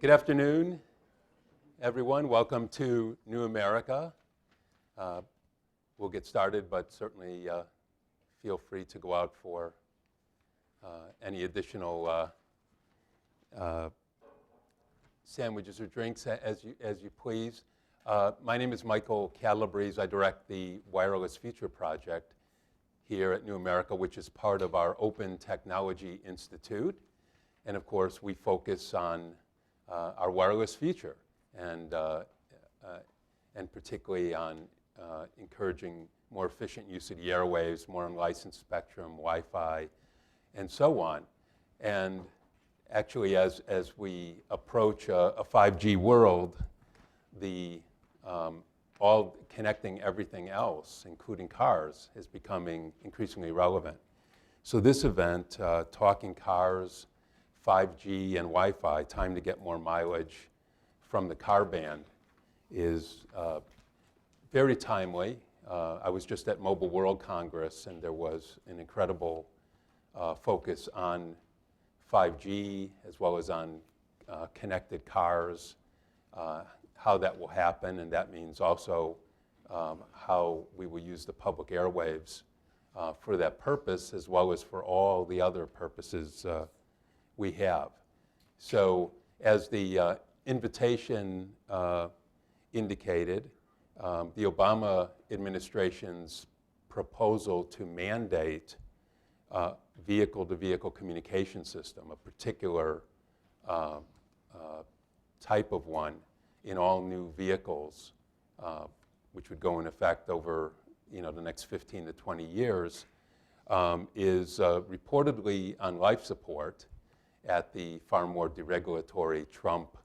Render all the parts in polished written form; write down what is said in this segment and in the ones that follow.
Good afternoon, everyone. Welcome to New America. We'll get started, but certainly feel free to go out for any additional sandwiches or drinks as you please. My name is Michael Calabrese. I direct the Wireless Future Project here at New America, which is part of our Open Technology Institute. And of course, we focus on our wireless future, and particularly on encouraging more efficient use of the airwaves, more unlicensed spectrum, Wi-Fi, and so on. And actually, as we approach a 5G world, all connecting everything else, including cars, is becoming increasingly relevant. So this event, Talking Cars, 5G and Wi-Fi, time to get more mileage from the car band, is very timely. I was just at Mobile World Congress, and there was an incredible focus on 5G as well as on connected cars, how that will happen, and that means also how we will use the public airwaves for that purpose as well as for all the other purposes we have. So as the invitation indicated, the Obama administration's proposal to mandate vehicle-to-vehicle communication system, a particular type of one in all new vehicles, which would go in effect over the next 15 to 20 years, is reportedly on life support at the far more deregulatory Trump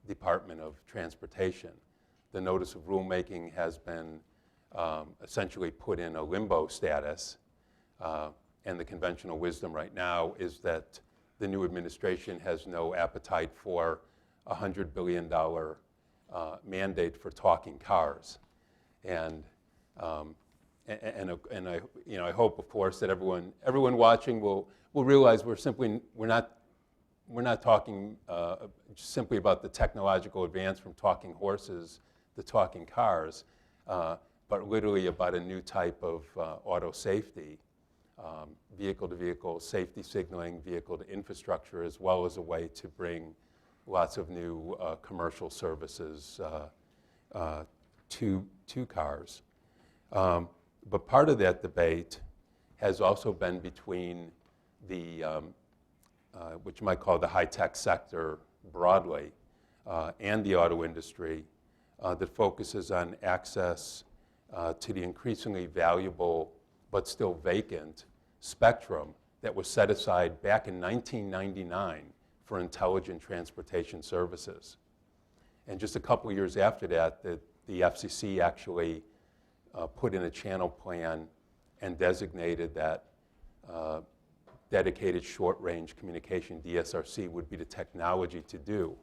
Department of Transportation. The notice of rulemaking has been essentially put in a limbo status, and the conventional wisdom right now is that the new administration has no appetite for a $100 billion mandate for talking cars. And I hope, of course, that everyone watching will realize we're not talking simply about the technological advance from talking horses to talking cars, but literally about a new type of auto safety, vehicle-to-vehicle safety signaling, vehicle-to-infrastructure, as well as a way to bring lots of new commercial services to cars. But part of that debate has also been between the which you might call the high-tech sector broadly, and the auto industry that focuses on access to the increasingly valuable but still vacant spectrum that was set aside back in 1999 for intelligent transportation services. And just a couple of years after that, the FCC actually put in a channel plan and designated that dedicated short-range communication, DSRC, would be the technology to do,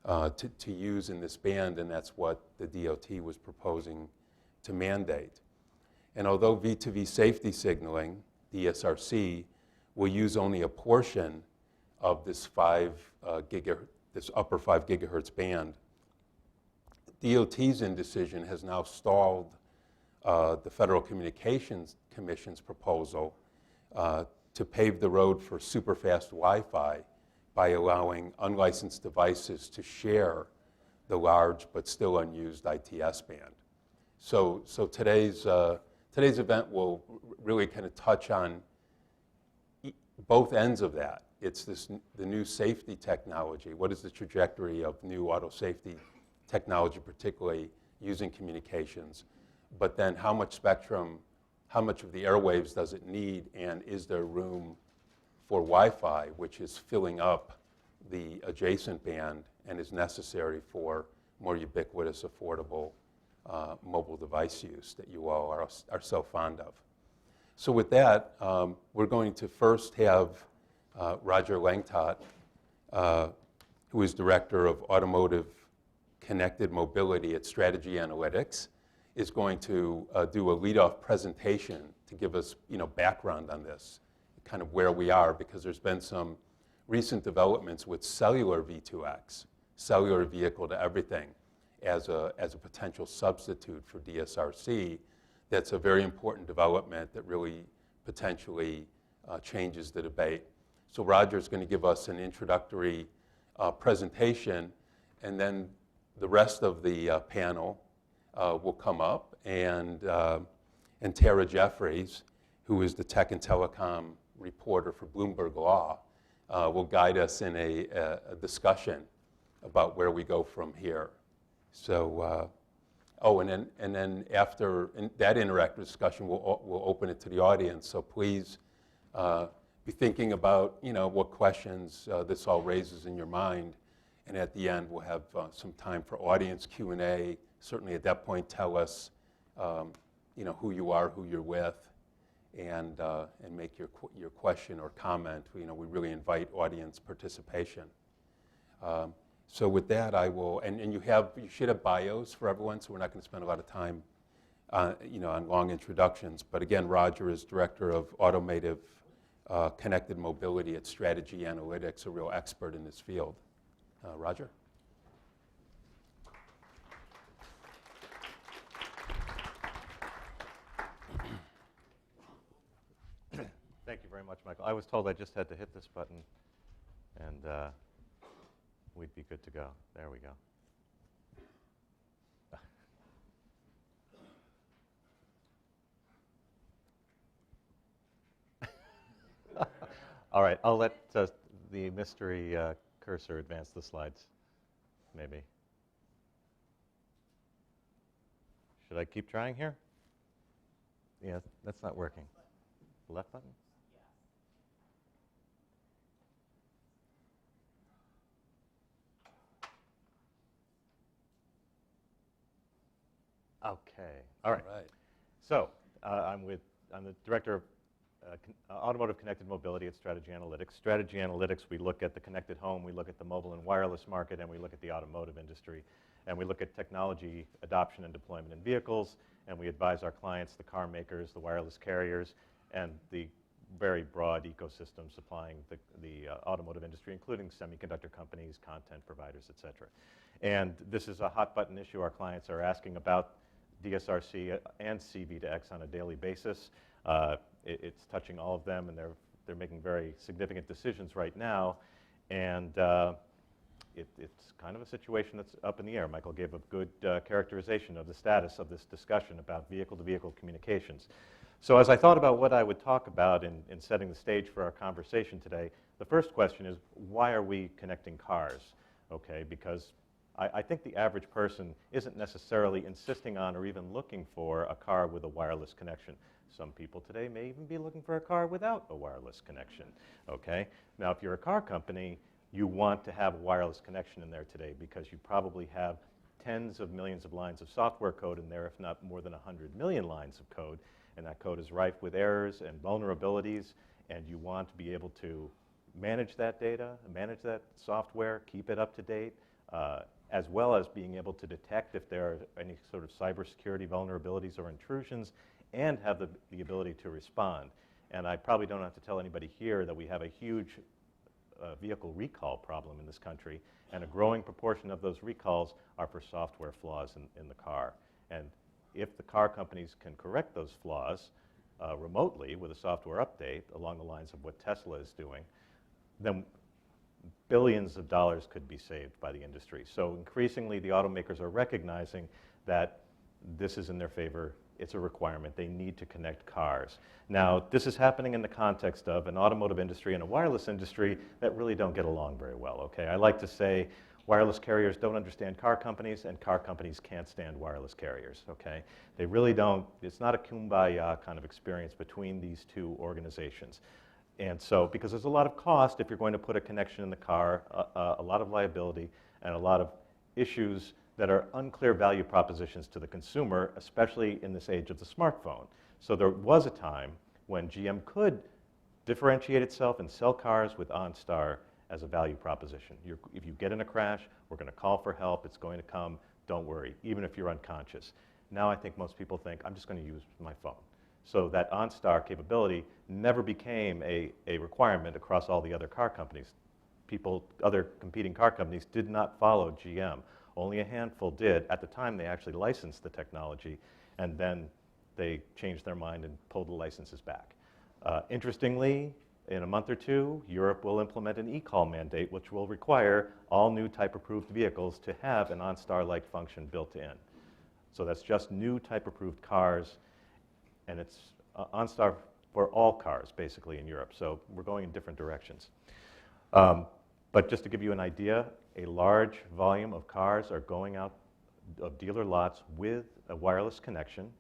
to use in this band, and that's what the DOT was proposing to mandate. And although V2V safety signaling, DSRC, will use only a portion of this this upper 5 gigahertz band, DOT's indecision has now stalled the Federal Communications Commission's proposal to pave the road for super-fast Wi-Fi by allowing unlicensed devices to share the large but still unused ITS band. So today's event will really kind of touch on both ends of that. It's the new safety technology. What is the trajectory of new auto safety technology, particularly using communications? But then how much spectrum, how much of the airwaves does it need, and is there room for Wi-Fi, which is filling up the adjacent band and is necessary for more ubiquitous, affordable mobile device use that you all are so fond of. So with that, we're going to first have Roger Lanctot, who is Director of Automotive Connected Mobility at Strategy Analytics, is going to do a lead-off presentation to give us background on this, kind of where we are, because there's been some recent developments with cellular V2X, cellular vehicle to everything as a potential substitute for DSRC, that's a very important development that really potentially changes the debate. So Roger's going to give us an introductory presentation, and then the rest of the panel will come up, and Tara Jeffries, who is the tech and telecom reporter for Bloomberg Law, will guide us in a discussion about where we go from here. So, and then after that interactive discussion, we'll open it to the audience. So please be thinking about what questions this all raises in your mind. And at the end, we'll have some time for audience Q&A. Certainly at that point, tell us who you are, who you're with, and make your question or comment. We really invite audience participation. So with that, I will, and you should have bios for everyone, so we're not going to spend a lot of time on long introductions. But again, Roger is Director of Automotive Connected Mobility at Strategy Analytics, a real expert in this field. Roger? Thank you very much, Michael. I was told I just had to hit this button, and we'd be good to go. There we go. All right, I'll let the mystery cursor advance the slides, maybe. Should I keep trying here? Yeah, that's not working. The left button? Okay. All right. So I'm the director of Automotive Connected Mobility at Strategy Analytics. Strategy Analytics, we look at the connected home, we look at the mobile and wireless market, and we look at the automotive industry. And we look at technology adoption and deployment in vehicles, and we advise our clients, the car makers, the wireless carriers, and the very broad ecosystem supplying the automotive industry, including semiconductor companies, content providers, et cetera. And this is a hot button issue. Our clients are asking about DSRC and C-V2X on a daily basis. It's touching all of them, and they're making very significant decisions right now. And it's kind of a situation that's up in the air. Michael gave a good characterization of the status of this discussion about vehicle-to-vehicle communications. So as I thought about what I would talk about in setting the stage for our conversation today, the first question is, why are we connecting cars? Okay, because I think the average person isn't necessarily insisting on or even looking for a car with a wireless connection. Some people today may even be looking for a car without a wireless connection, okay? Now, if you're a car company, you want to have a wireless connection in there today because you probably have tens of millions of lines of software code in there, if not more than 100 million lines of code, and that code is rife with errors and vulnerabilities, and you want to be able to manage that data, manage that software, keep it up to date, as well as being able to detect if there are any sort of cybersecurity vulnerabilities or intrusions, and have the ability to respond. And I probably don't have to tell anybody here that we have a huge vehicle recall problem in this country, and a growing proportion of those recalls are for software flaws in the car. And if the car companies can correct those flaws remotely with a software update along the lines of what Tesla is doing, then billions of dollars could be saved by the industry. So increasingly, the automakers are recognizing that this is in their favor. It's a requirement. They need to connect cars. Now, this is happening in the context of an automotive industry and a wireless industry that really don't get along very well, okay? I like to say wireless carriers don't understand car companies, and car companies can't stand wireless carriers, okay? They really don't. It's not a kumbaya kind of experience between these two organizations. And so, because there's a lot of cost if you're going to put a connection in the car, a lot of liability, and a lot of issues that are unclear value propositions to the consumer, especially in this age of the smartphone. So there was a time when GM could differentiate itself and sell cars with OnStar as a value proposition. If you get in a crash, we're going to call for help. It's going to come. Don't worry, even if you're unconscious. Now I think most people think, I'm just going to use my phone. So that OnStar capability never became a requirement across all the other car companies. other competing car companies did not follow GM. Only a handful did. At the time, they actually licensed the technology, and then they changed their mind and pulled the licenses back. Interestingly, in a month or two, Europe will implement an e-call mandate, which will require all new type-approved vehicles to have an OnStar-like function built in. So that's just new type-approved cars, and it's OnStar for all cars, basically, in Europe. So we're going in different directions. But just to give you an idea, a large volume of cars are going out of dealer lots with a wireless connection.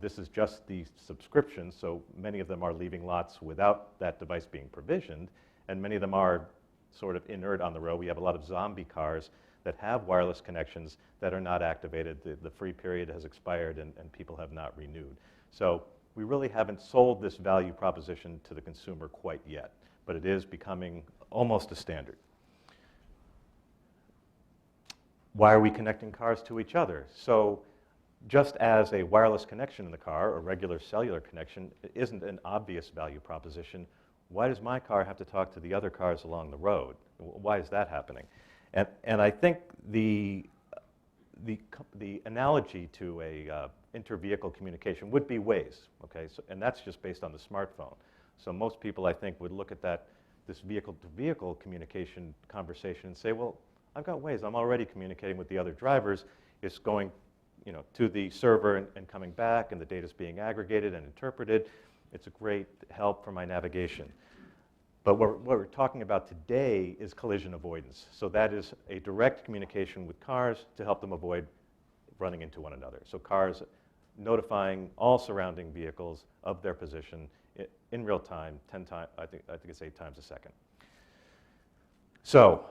This is just the subscription, so many of them are leaving lots without that device being provisioned, and many of them are sort of inert on the road. We have a lot of zombie cars that have wireless connections that are not activated. The free period has expired, and people have not renewed. So we really haven't sold this value proposition to the consumer quite yet, but it is becoming almost a standard. Why are we connecting cars to each other? So just as a wireless connection in the car, a regular cellular connection, isn't an obvious value proposition, why does my car have to talk to the other cars along the road? Why is that happening? And I think the analogy to a inter-vehicle communication would be Waze, okay? So, and that's just based on the smartphone. So most people, I think, would look at this vehicle-to-vehicle communication conversation and say, well, I've got Waze. I'm already communicating with the other drivers. It's going to the server and coming back, and the data's being aggregated and interpreted. It's a great help for my navigation. But what we're talking about today is collision avoidance. So that is a direct communication with cars to help them avoid running into one another. So cars notifying all surrounding vehicles of their position in real time, 10 times, I think it's 8 times a second. So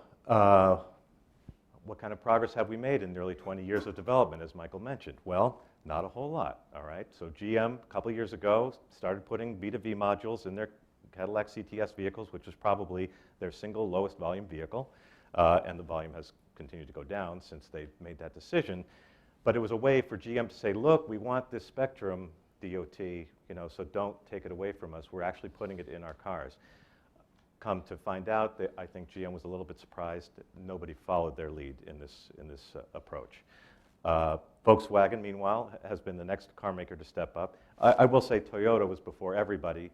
what kind of progress have we made in nearly 20 years of development, as Michael mentioned? Well, not a whole lot, all right? So GM, a couple years ago, started putting V2V modules in their Cadillac CTS vehicles, which is probably their single lowest volume vehicle, and the volume has continued to go down since they made that decision. But it was a way for GM to say, look, we want this spectrum, DOT, so don't take it away from us. We're actually putting it in our cars. Come to find out that I think GM was a little bit surprised that nobody followed their lead in this approach. Volkswagen, meanwhile, has been the next car maker to step up. I will say Toyota was before everybody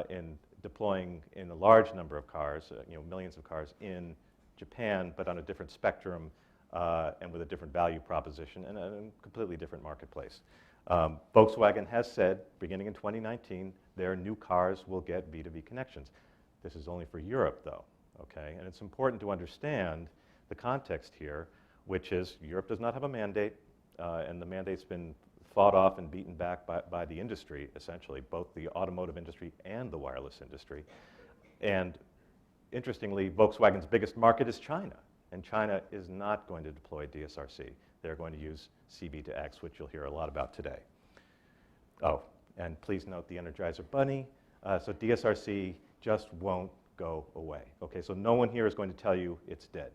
in deploying in a large number of cars, millions of cars in Japan, but on a different spectrum and with a different value proposition and a completely different marketplace. Volkswagen has said, beginning in 2019, their new cars will get V2V connections. This is only for Europe, though, okay? And it's important to understand the context here, which is Europe does not have a mandate, and the mandate's been fought off and beaten back by the industry, essentially, both the automotive industry and the wireless industry. And interestingly, Volkswagen's biggest market is China, and China is not going to deploy DSRC. They're going to use C-V2X, which you'll hear a lot about today. Oh, and please note the Energizer Bunny. So DSRC just won't go away. Okay, so no one here is going to tell you it's dead,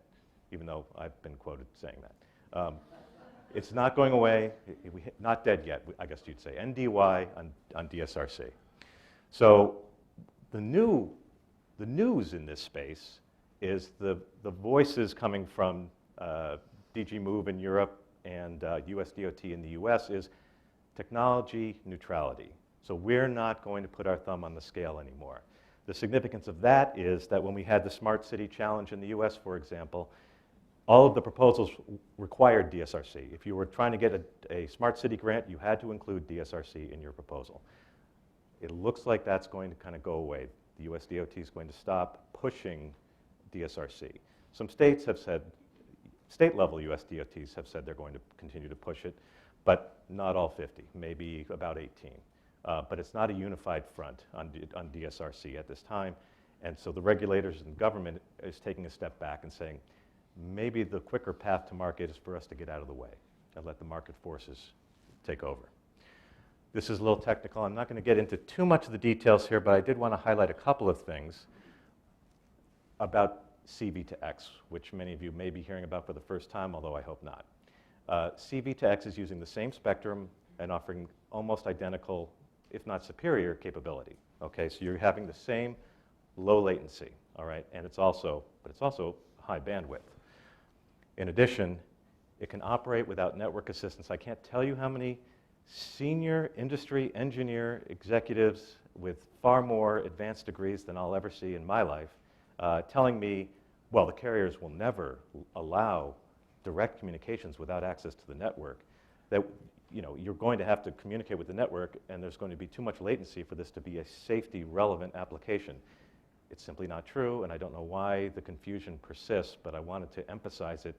even though I've been quoted saying that. It's not going away, not dead yet, I guess you'd say. NDY on DSRC. So the news in this space is the voices coming from DG Move in Europe and US DOT in the US is technology neutrality. So we're not going to put our thumb on the scale anymore. The significance of that is that when we had the Smart City Challenge in the US, for example, all of the proposals required DSRC. If you were trying to get a Smart City grant, you had to include DSRC in your proposal. It looks like that's going to kind of go away. The US DOT is going to stop pushing DSRC. Some states have said, state-level US DOTs have said they're going to continue to push it, but not all 50, maybe about 18. But it's not a unified front on DSRC at this time. And so the regulators and government is taking a step back and saying, maybe the quicker path to market is for us to get out of the way and let the market forces take over. This is a little technical. I'm not going to get into too much of the details here, but I did want to highlight a couple of things about C-V2X, which many of you may be hearing about for the first time, although I hope not. C-V2X is using the same spectrum and offering almost identical, if not superior, capability. Okay, so you're having the same low latency all right? And it's also high bandwidth. In addition, it can operate without network assistance. I can't tell you how many senior industry engineer executives with far more advanced degrees than I'll ever see in my life telling me, well, the carriers will never allow direct communications without access to the network. That you're going to have to communicate with the network, and there's going to be too much latency for this to be a safety-relevant application. It's simply not true, and I don't know why the confusion persists, but I wanted to emphasize it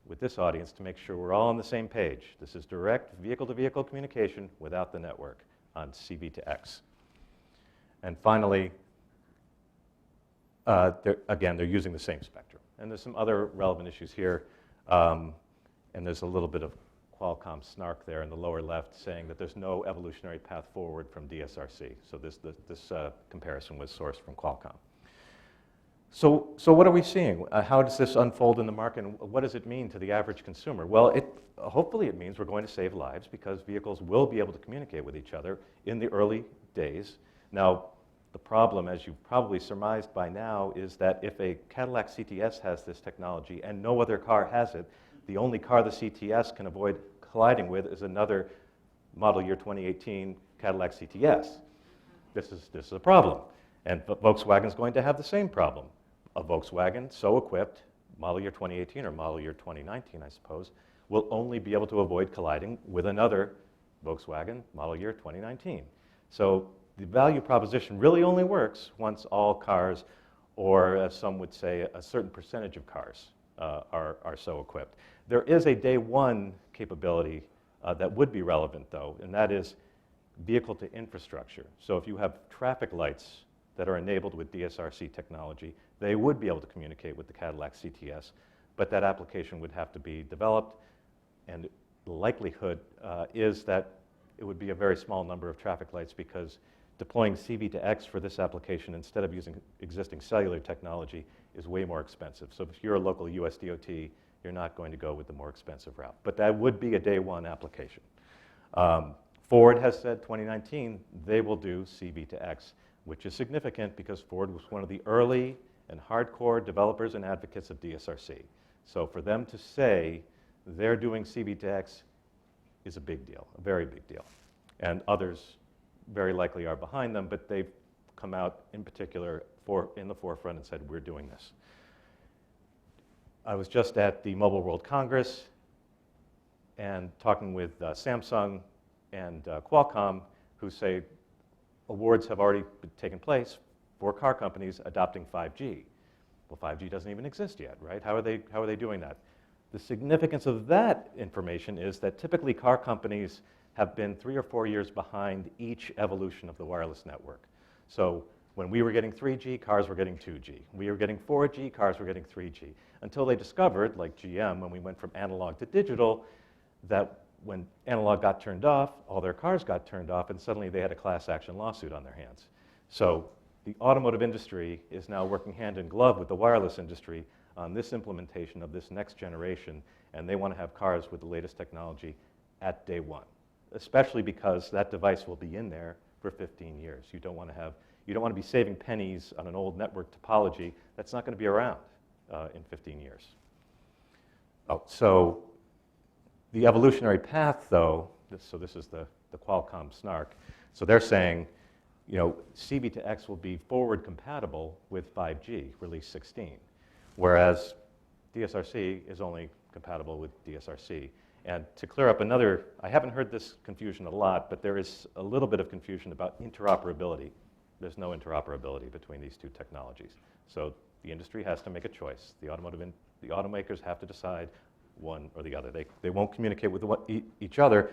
with this audience to make sure we're all on the same page. This is direct vehicle-to-vehicle communication without the network on C-V2X. And finally, they're using the same spectrum. And there's some other relevant issues here, and there's a little bit of Qualcomm snark there in the lower left saying that there's no evolutionary path forward from DSRC. So this comparison was sourced from Qualcomm. So what are we seeing? How does this unfold in the market, and what does it mean to the average consumer? Well, hopefully it means we're going to save lives because vehicles will be able to communicate with each other in the early days. Now, the problem, as you've probably surmised by now, is that if a Cadillac CTS has this technology and no other car has it, the only car the CTS can avoid colliding with is another model year 2018 Cadillac CTS. This is a problem. And Volkswagen's going to have the same problem. A Volkswagen so equipped, model year 2018 or model year 2019, I suppose, will only be able to avoid colliding with another Volkswagen model year 2019. So the value proposition really only works once all cars, or as some would say, a certain percentage of cars are so equipped. There is a day one capability that would be relevant, though, and that is vehicle to infrastructure. So if you have traffic lights that are enabled with DSRC technology, they would be able to communicate with the Cadillac CTS, but that application would have to be developed, and the likelihood is that it would be a very small number of traffic lights because deploying C-V2X for this application instead of using existing cellular technology is way more expensive. So if you're a local US DOT, you're not going to go with the more expensive route. But that would be a day one application. Ford has said 2019 they will do C-V2X, which is significant because Ford was one of the early and hardcore developers and advocates of DSRC. So for them to say they're doing C-V2X is a big deal, a very big deal. And others very likely are behind them, but they've come out in particular in the forefront and said, we're doing this. I was just at the Mobile World Congress and talking with Samsung and Qualcomm, who say awards have already taken place for car companies adopting 5G. Well, 5G doesn't even exist yet, right? How are they doing that? The significance of that information is that typically car companies have been 3 or 4 years behind each evolution of the wireless network. So when we were getting 3G, cars were getting 2G. We were getting 4G, cars were getting 3G. Until they discovered, like GM, when we went from analog to digital, that when analog got turned off, all their cars got turned off, and suddenly they had a class action lawsuit on their hands. So the automotive industry is now working hand in glove with the wireless industry on this implementation of this next generation, and they want to have cars with the latest technology at day one, especially because that device will be in there for 15 years. You don't want to be saving pennies on an old network topology that's not going to be around in 15 years. Oh, so the evolutionary path, though, this is the Qualcomm snark. So they're saying, C-V2X will be forward compatible with 5G, release 16, whereas DSRC is only compatible with DSRC. And to clear up I haven't heard this confusion a lot, but there is a little bit of confusion about interoperability. There's no interoperability between these two technologies. So the industry has to make a choice. The automakers have to decide one or the other. They won't communicate with each other,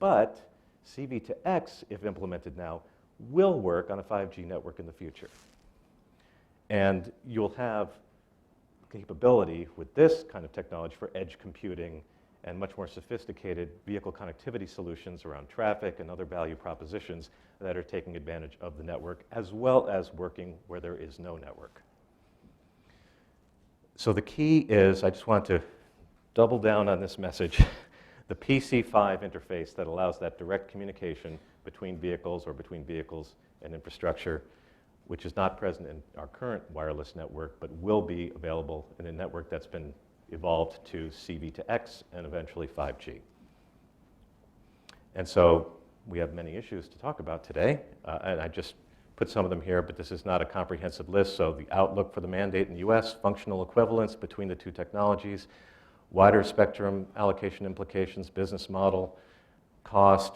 but C-V2X, if implemented now, will work on a 5G network in the future. And you'll have capability with this kind of technology for edge computing and much more sophisticated vehicle connectivity solutions around traffic and other value propositions that are taking advantage of the network, as well as working where there is no network. So the key is, I just want to double down on this message, the PC5 interface that allows that direct communication between vehicles or between vehicles and infrastructure which is not present in our current wireless network, but will be available in a network that's been evolved to CV2X and eventually 5G. And so we have many issues to talk about today, and I just put some of them here, but this is not a comprehensive list. So the outlook for the mandate in the US, functional equivalence between the two technologies, wider spectrum allocation implications, business model, cost,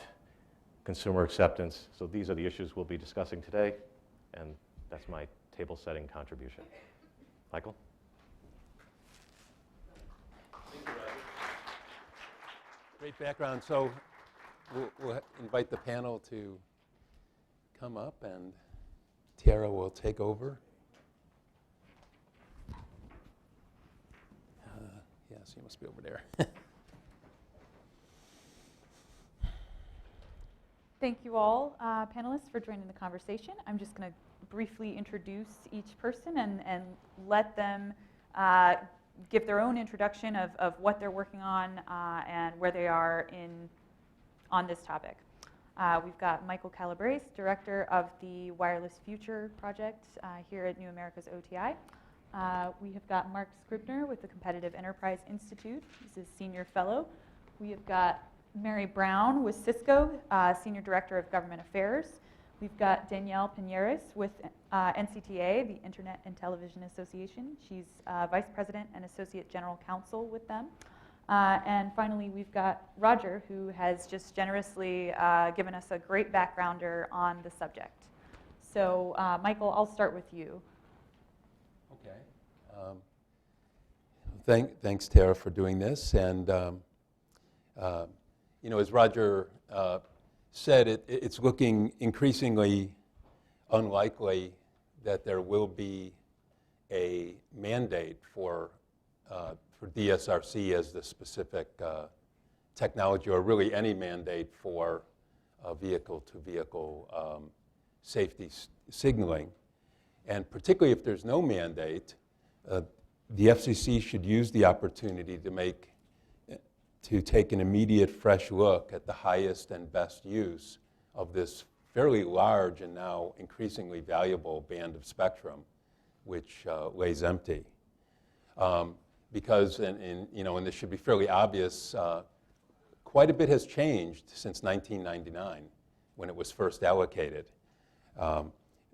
consumer acceptance. So these are the issues we'll be discussing today, and that's my table setting contribution. Michael? Thank you, Roger. Great background. So we'll invite the panel to come up, and Tara will take over. Yes, you must be over there. Thank you all, panelists, for joining the conversation. I'm just going to briefly introduce each person and let them give their own introduction of what they're working on and where they are on this topic. We've got Michael Calabrese, Director of the Wireless Future Project here at New America's OTI. We have got Mark Scribner with the Competitive Enterprise Institute. He's a Senior Fellow. We have got Mary Brown with Cisco, Senior Director of Government Affairs. We've got Danielle Piñeres with NCTA, the Internet and Television Association. She's Vice President and Associate General Counsel with them. And finally, we've got Roger, who has just generously given us a great backgrounder on the subject. So, Michael, I'll start with you. Okay. Thanks, Tara, for doing this. And you know, as Roger said, it's looking increasingly unlikely that there will be a mandate for DSRC as the specific technology, or really any mandate for vehicle-to-vehicle safety signaling. And particularly if there's no mandate, the FCC should use the opportunity to take an immediate fresh look at the highest and best use of this fairly large and now increasingly valuable band of spectrum, which lays empty. Because, you know, and this should be fairly obvious, quite a bit has changed since 1999 when it was first allocated. And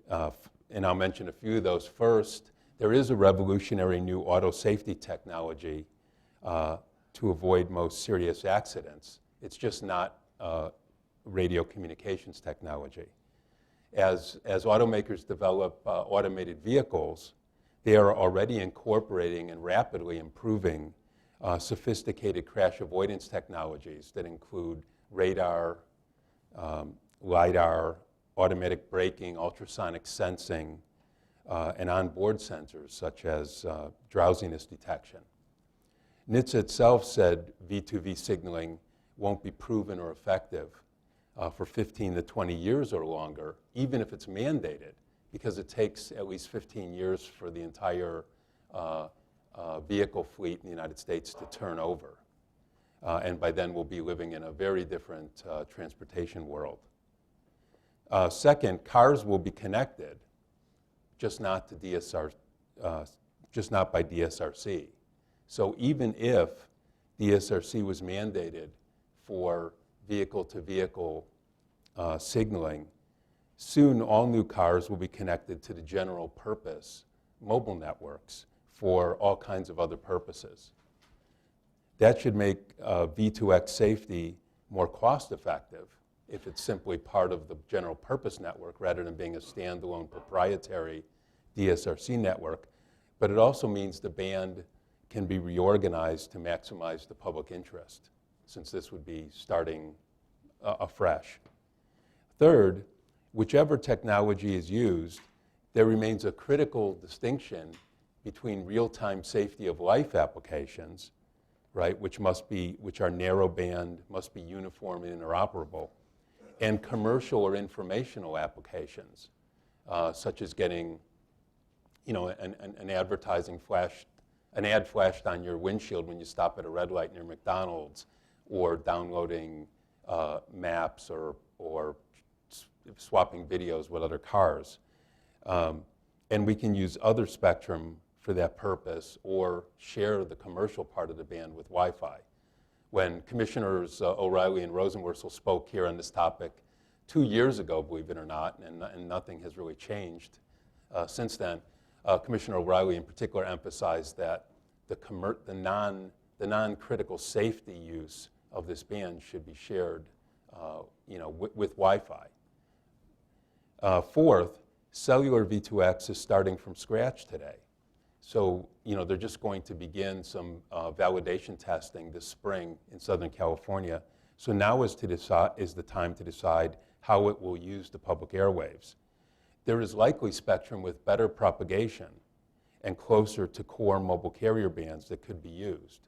I'll mention a few of those. First, there is a revolutionary new auto safety technology to avoid most serious accidents. It's just not radio communications technology. As automakers develop automated vehicles, they are already incorporating and rapidly improving sophisticated crash avoidance technologies that include radar, LiDAR, automatic braking, ultrasonic sensing, and onboard sensors such as drowsiness detection. NHTSA itself said V2V signaling won't be proven or effective for 15 to 20 years or longer, even if it's mandated, because it takes at least 15 years for the entire vehicle fleet in the United States to turn over. And by then, we'll be living in a very different transportation world. Second, cars will be connected, just not by DSRC. So even if DSRC was mandated for vehicle-to-vehicle signaling, soon all new cars will be connected to the general purpose mobile networks for all kinds of other purposes. That should make V2X safety more cost-effective if it's simply part of the general purpose network rather than being a standalone proprietary DSRC network. But it also means the band can be reorganized to maximize the public interest, since this would be starting afresh. Third, whichever technology is used, there remains a critical distinction between real-time safety of life applications, right, which are narrowband, must be uniform and interoperable, and commercial or informational applications, such as getting, you know, an ad flashed on your windshield when you stop at a red light near McDonald's, or downloading maps or swapping videos with other cars. And we can use other spectrum for that purpose or share the commercial part of the band with Wi-Fi. When Commissioners O'Reilly and Rosenworcel spoke here on this topic 2 years ago, believe it or not, and nothing has really changed since then, Commissioner O'Reilly in particular emphasized that the non-critical safety use of this band should be shared with Wi-Fi. Fourth, cellular V2X is starting from scratch today. So, they're just going to begin some validation testing this spring in Southern California. So now is the time to decide how it will use the public airwaves. There is likely spectrum with better propagation and closer to core mobile carrier bands that could be used.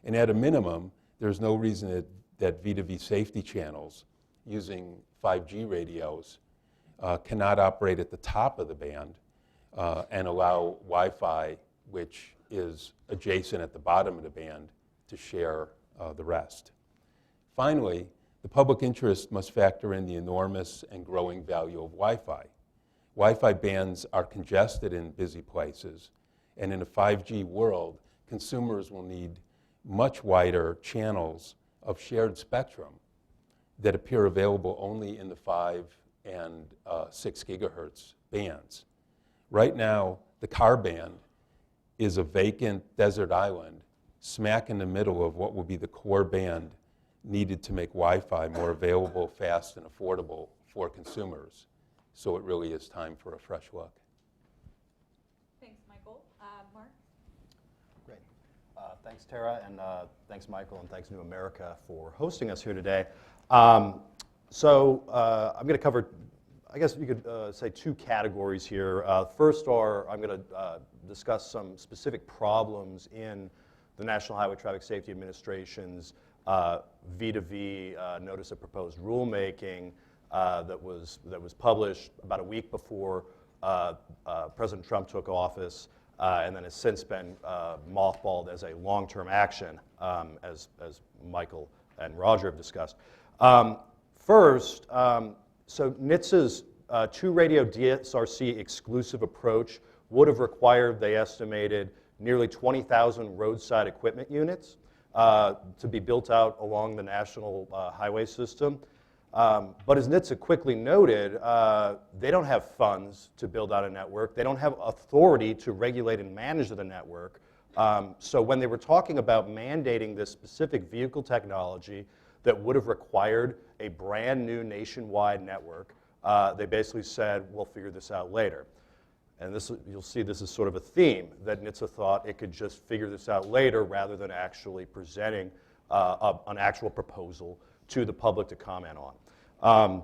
And at a minimum, there's no reason that V2V safety channels using 5G radios cannot operate at the top of the band and allow Wi-Fi, which is adjacent at the bottom of the band, to share the rest. Finally, the public interest must factor in the enormous and growing value of Wi-Fi. Wi-Fi bands are congested in busy places, and in a 5G world, consumers will need much wider channels of shared spectrum that appear available only in the 5 and 6 gigahertz bands. Right now, the car band is a vacant desert island smack in the middle of what will be the core band needed to make Wi-Fi more available, fast, and affordable for consumers. So it really is time for a fresh look. Thanks, Michael. Mark? Great. Thanks, Tara, and thanks, Michael, and thanks, New America, for hosting us here today. I'm going to cover, I guess you could say, two categories here. First I'm going to discuss some specific problems in the National Highway Traffic Safety Administration's V2V Notice of Proposed Rulemaking that was published about a week before President Trump took office, and then has since been mothballed as a long-term action, as Michael and Roger have discussed. First, so NHTSA's two-radio DSRC exclusive approach would have required, they estimated, nearly 20,000 roadside equipment units to be built out along the national highway system. But as NHTSA quickly noted, they don't have funds to build out a network. They don't have authority to regulate and manage the network. So when they were talking about mandating this specific vehicle technology that would have required a brand new nationwide network, they basically said, we'll figure this out later. And this, you'll see this is sort of a theme, that NHTSA thought it could just figure this out later rather than actually presenting an actual proposal to the public to comment on.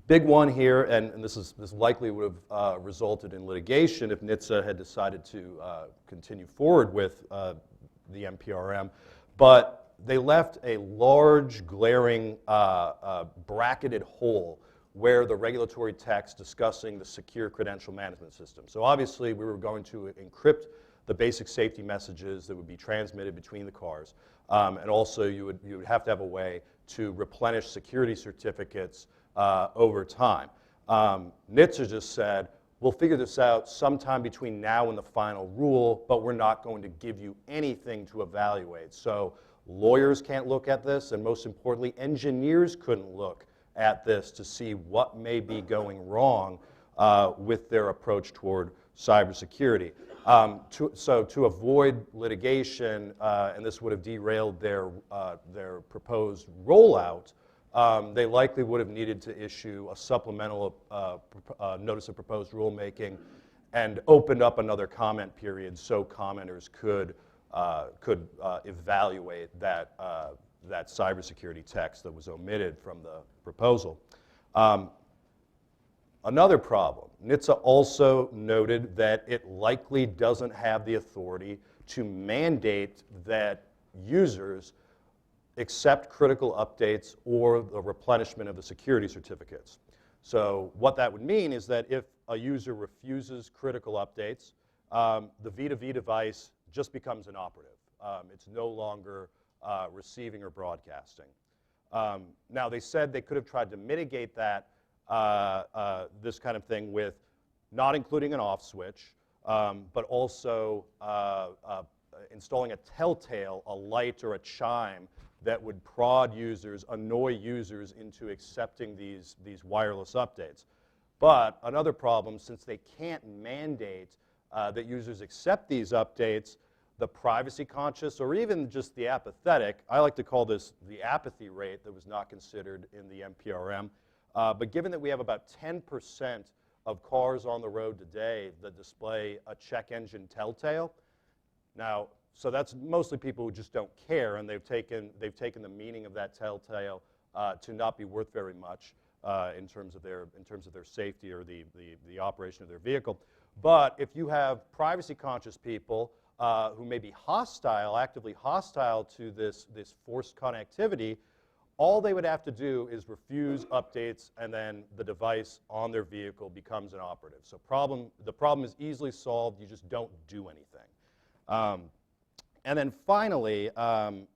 Big one here, and this likely would have resulted in litigation if NHTSA had decided to continue forward with the NPRM, but they left a large, glaring, bracketed hole where the regulatory text discussing the secure credential management system. So obviously we were going to encrypt the basic safety messages that would be transmitted between the cars, and also you would have to have a way to replenish security certificates over time. NHTSA just said, we'll figure this out sometime between now and the final rule, but we're not going to give you anything to evaluate. So lawyers can't look at this, and most importantly, engineers couldn't look at this to see what may be going wrong with their approach toward cybersecurity. So to avoid litigation, and this would have derailed their proposed rollout, they likely would have needed to issue a supplemental notice of proposed rulemaking and opened up another comment period so commenters could evaluate that cybersecurity text that was omitted from the proposal. Another problem, NHTSA also noted that it likely doesn't have the authority to mandate that users accept critical updates or the replenishment of the security certificates. So what that would mean is that if a user refuses critical updates, the V2V device just becomes inoperative. It's no longer receiving or broadcasting. Now they said they could have tried to mitigate that, this kind of thing with not including an off switch, but also installing a telltale, a light or a chime that would prod users, annoy users into accepting these wireless updates. But another problem, since they can't mandate that users accept these updates, the privacy conscious or even just the apathetic, I like to call this the apathy rate that was not considered in the NPRM. But given that we have about 10% of cars on the road today that display a check engine telltale, now, so that's mostly people who just don't care, and they've taken the meaning of that telltale to not be worth very much in terms of their safety or the operation of their vehicle. But if you have privacy-conscious people who may be hostile, actively hostile to this forced connectivity, all they would have to do is refuse updates, and then the device on their vehicle becomes inoperative. So the problem is easily solved. You just don't do anything. And then finally, on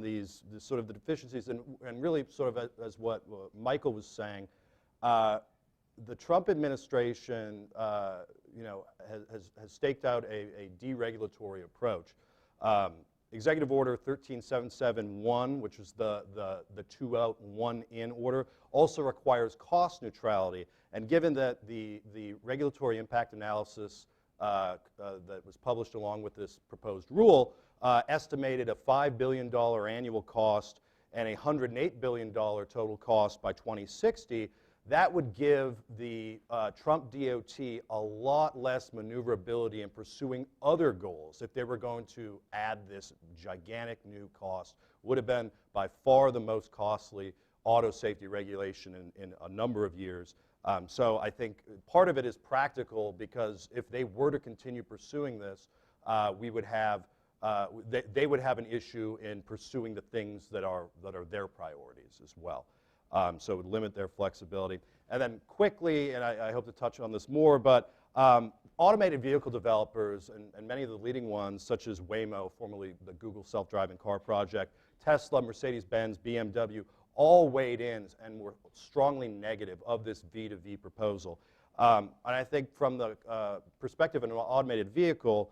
these sort of the deficiencies, and really sort of as what Michael was saying, the Trump administration has staked out a deregulatory approach. Executive Order 13771, which is the 2 out, 1 in order, also requires cost neutrality. And given that the regulatory impact analysis that was published along with this proposed rule estimated a $5 billion annual cost and a $108 billion total cost by 2060, that would give the Trump DOT a lot less maneuverability in pursuing other goals. If they were going to add this gigantic new cost, would have been by far the most costly auto safety regulation in a number of years. So I think part of it is practical, because if they were to continue pursuing this, we would have they would have an issue in pursuing the things that are their priorities as well. So it would limit their flexibility. And then quickly, and I hope to touch on this more, but automated vehicle developers, and many of the leading ones, such as Waymo, formerly the Google self-driving car project, Tesla, Mercedes-Benz, BMW, all weighed in and were strongly negative of this V2V proposal. And I think from the perspective of an automated vehicle,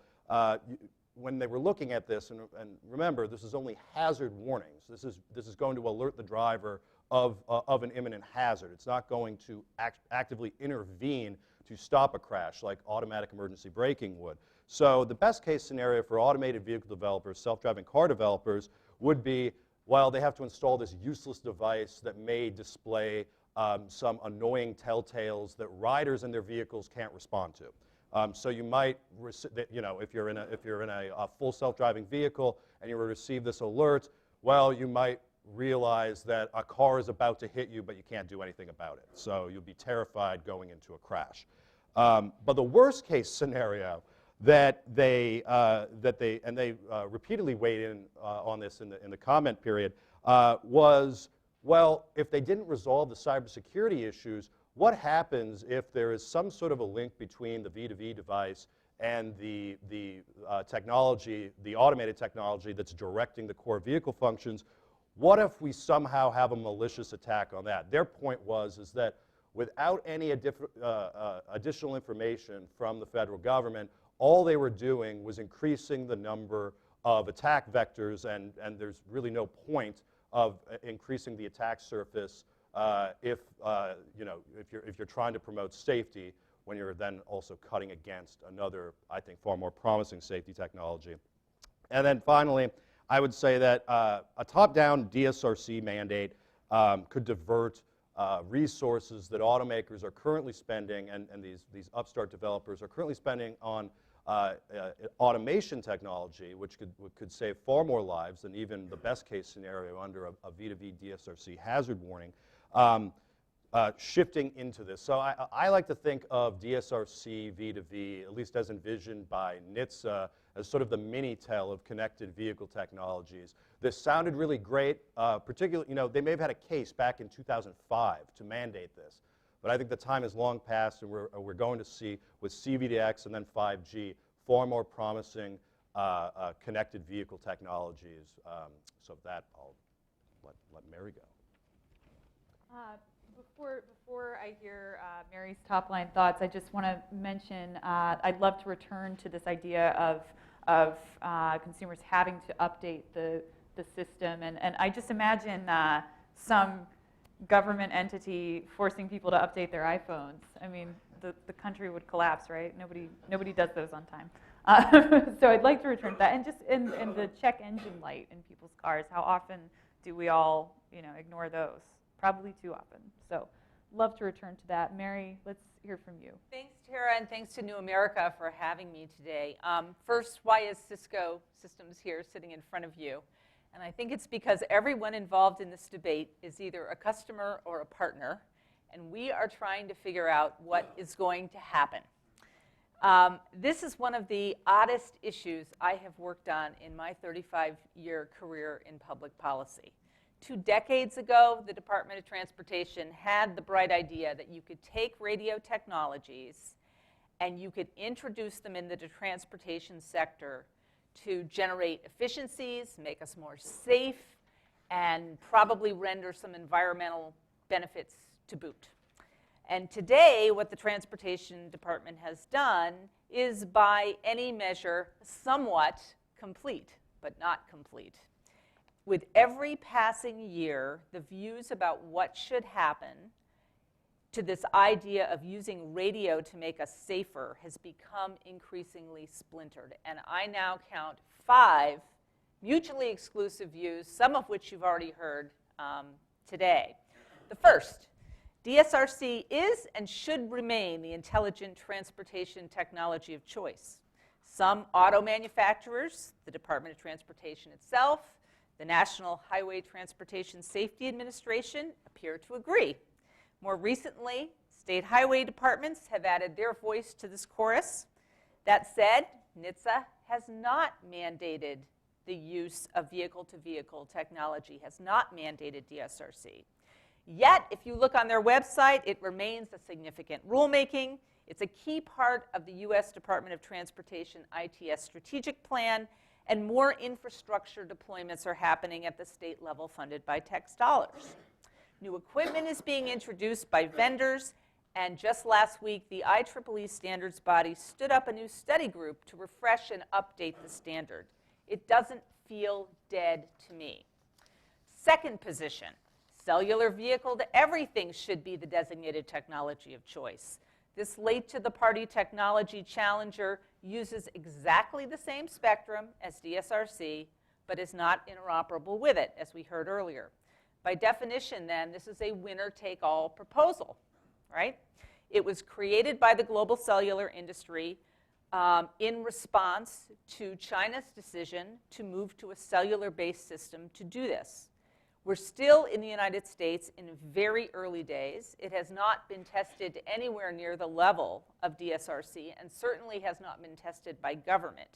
when they were looking at this, and remember, this is only hazard warnings. This is going to alert the driver of an imminent hazard. It's not going to actively intervene to stop a crash like automatic emergency braking would. So the best case scenario for automated vehicle developers, self-driving car developers, would be, well, they have to install this useless device that may display some annoying telltales that riders in their vehicles can't respond to. So you might, if you're in a full self-driving vehicle and you receive this alert, well, you might realize that a car is about to hit you, but you can't do anything about it. So you'll be terrified going into a crash. But the worst case scenario that they repeatedly weighed in on this in the comment period was, well, if they didn't resolve the cybersecurity issues, what happens if there is some sort of a link between the V2V device and the technology, the automated technology that's directing the core vehicle functions? What if we somehow have a malicious attack on that? Their point is that without any additional information from the federal government, all they were doing was increasing the number of attack vectors, and there's really no point of increasing the attack surface if you're trying to promote safety when you're then also cutting against another, I think, far more promising safety technology. And then finally, I would say that a top-down DSRC mandate could divert resources that automakers are currently spending, and these upstart developers are currently spending on automation technology, which could save far more lives than even the best case scenario under a V2V DSRC hazard warning, shifting into this. So I like to think of DSRC V2V, at least as envisioned by NHTSA, as sort of the Minitel of connected vehicle technologies. This sounded really great, particularly, they may have had a case back in 2005 to mandate this. But I think the time has long passed, and we're going to see with C-V2X and then 5G far more promising connected vehicle technologies. So that I'll let Mary go. Before I hear Mary's top line thoughts, I just want to mention I'd love to return to this idea of consumers having to update the system, and I just imagine some government entity forcing people to update their iPhones. I mean, the country would collapse, right? Nobody does those on time. So I'd like to return to that, and just in the check engine light in people's cars. How often do we all, ignore those? Probably too often. So, love to return to that. Mary, let's hear from you. Thanks, Tara, and thanks to New America for having me today. First, why is Cisco Systems here sitting in front of you? And I think it's because everyone involved in this debate is either a customer or a partner, and we are trying to figure out what is going to happen. This is one of the oddest issues I have worked on in my 35-year career in public policy. 2 decades ago, the Department of Transportation had the bright idea that you could take radio technologies and you could introduce them into the transportation sector to generate efficiencies, make us more safe, and probably render some environmental benefits to boot. And today, what the Transportation Department has done is, by any measure, somewhat complete, but not complete. With every passing year, the views about what should happen to this idea of using radio to make us safer has become increasingly splintered. And I now count 5 mutually exclusive views, some of which you've already heard today. The first, DSRC is and should remain the intelligent transportation technology of choice. Some auto manufacturers, the Department of Transportation itself, the National Highway Transportation Safety Administration appear to agree. More recently, state highway departments have added their voice to this chorus. That said, NHTSA has not mandated the use of vehicle-to-vehicle technology, has not mandated DSRC. Yet, if you look on their website, it remains a significant rulemaking. It's a key part of the U.S. Department of Transportation ITS strategic plan, and more infrastructure deployments are happening at the state level funded by tax dollars. New equipment is being introduced by vendors, and just last week, the IEEE standards body stood up a new study group to refresh and update the standard. It doesn't feel dead to me. Second position, cellular vehicle to everything should be the designated technology of choice. This late-to-the-party technology challenger uses exactly the same spectrum as DSRC, but is not interoperable with it, as we heard earlier. By definition, then, this is a winner-take-all proposal, right? It was created by the global cellular industry in response to China's decision to move to a cellular-based system to do this. We're still in the United States in very early days. It has not been tested anywhere near the level of DSRC, and certainly has not been tested by government.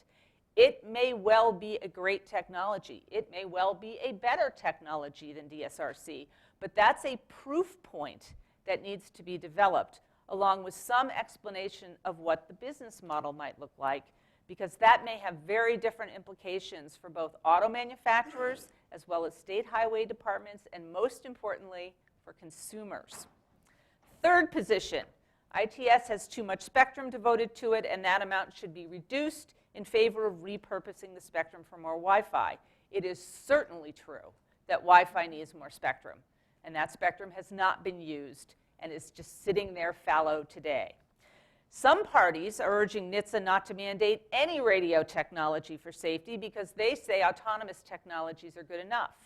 It may well be a great technology. It may well be a better technology than DSRC, but that's a proof point that needs to be developed, along with some explanation of what the business model might look like, because that may have very different implications for both auto manufacturers as well as state highway departments, and most importantly, for consumers. Third position, ITS has too much spectrum devoted to it, and that amount should be reduced in favor of repurposing the spectrum for more Wi-Fi. It is certainly true that Wi-Fi needs more spectrum, and that spectrum has not been used and is just sitting there fallow today. Some parties are urging NHTSA not to mandate any radio technology for safety because they say autonomous technologies are good enough.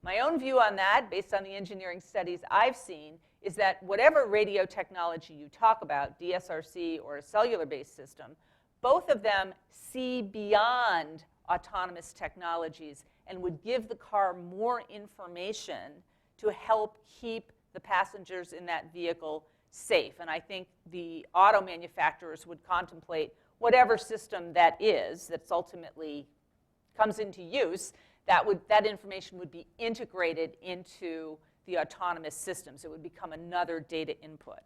My own view on that, based on the engineering studies I've seen, is that whatever radio technology you talk about, DSRC or a cellular-based system, both of them see beyond autonomous technologies and would give the car more information to help keep the passengers in that vehicle safe. And I think the auto manufacturers would contemplate whatever system that is that's ultimately comes into use, that information would be integrated into the autonomous systems. It would become another data input.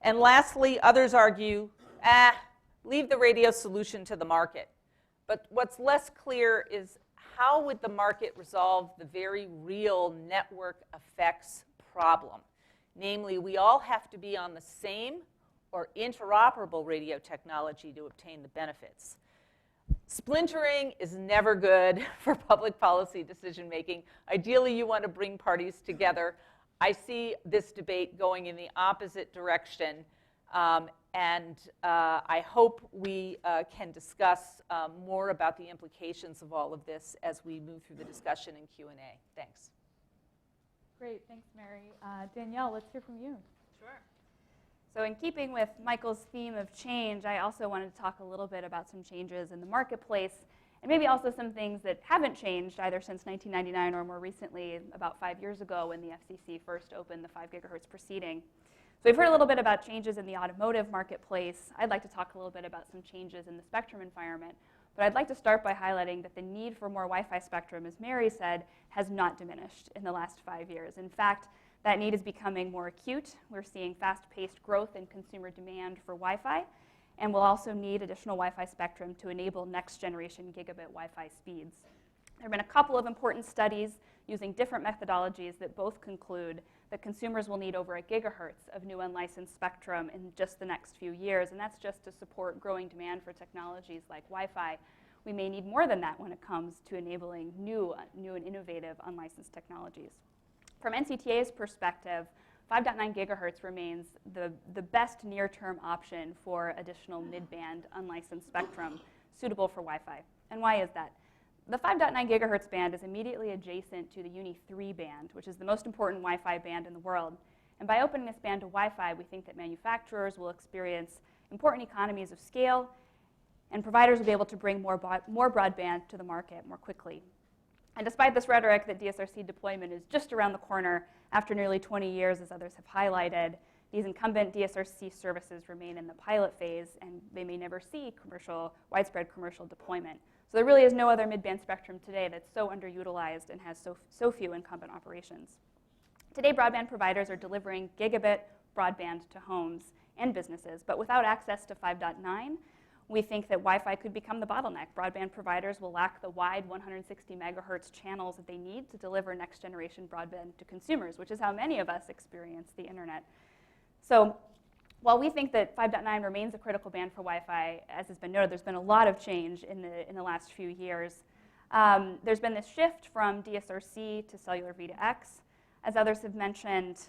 And lastly, others argue, leave the radio solution to the market. But what's less clear is how would the market resolve the very real network effects problem. Namely, we all have to be on the same or interoperable radio technology to obtain the benefits. Splintering is never good for public policy decision making. Ideally, you want to bring parties together. I see this debate going in the opposite direction, and I hope we can discuss more about the implications of all of this as we move through the discussion and Q&A. Thanks. Great, thanks, Mary. Danielle, let's hear from you. Sure. So in keeping with Michael's theme of change, I also wanted to talk a little bit about some changes in the marketplace, and maybe also some things that haven't changed either since 1999 or more recently, about 5 years ago when the FCC first opened the 5 gigahertz proceeding. So we've heard a little bit about changes in the automotive marketplace. I'd like to talk a little bit about some changes in the spectrum environment. But I'd like to start by highlighting that the need for more Wi-Fi spectrum, as Mary said, has not diminished in the last 5 years. In fact, that need is becoming more acute. We're seeing fast-paced growth in consumer demand for Wi-Fi, and we'll also need additional Wi-Fi spectrum to enable next-generation gigabit Wi-Fi speeds. There have been a couple of important studies using different methodologies that both conclude that consumers will need over 1 gigahertz of new unlicensed spectrum in just the next few years, and that's just to support growing demand for technologies like Wi-Fi. We may need more than that when it comes to enabling new and innovative unlicensed technologies. From NCTA's perspective, 5.9 gigahertz remains the best near-term option for additional mid-band unlicensed spectrum suitable for Wi-Fi. And why is that? The 5.9 gigahertz band is immediately adjacent to the Uni 3 band, which is the most important Wi-Fi band in the world. And by opening this band to Wi-Fi, we think that manufacturers will experience important economies of scale, and providers will be able to bring more broadband to the market more quickly. And despite this rhetoric that DSRC deployment is just around the corner, after nearly 20 years, as others have highlighted, these incumbent DSRC services remain in the pilot phase, and they may never see widespread commercial deployment. So there really is no other mid-band spectrum today that's so underutilized and has so few incumbent operations. Today, broadband providers are delivering gigabit broadband to homes and businesses, but without access to 5.9, we think that Wi-Fi could become the bottleneck. Broadband providers will lack the wide 160 megahertz channels that they need to deliver next-generation broadband to consumers, which is how many of us experience the internet. So while we think that 5.9 remains a critical band for Wi-Fi, as has been noted, there's been a lot of change in the last few years. There's been this shift from DSRC to cellular V2X. As others have mentioned,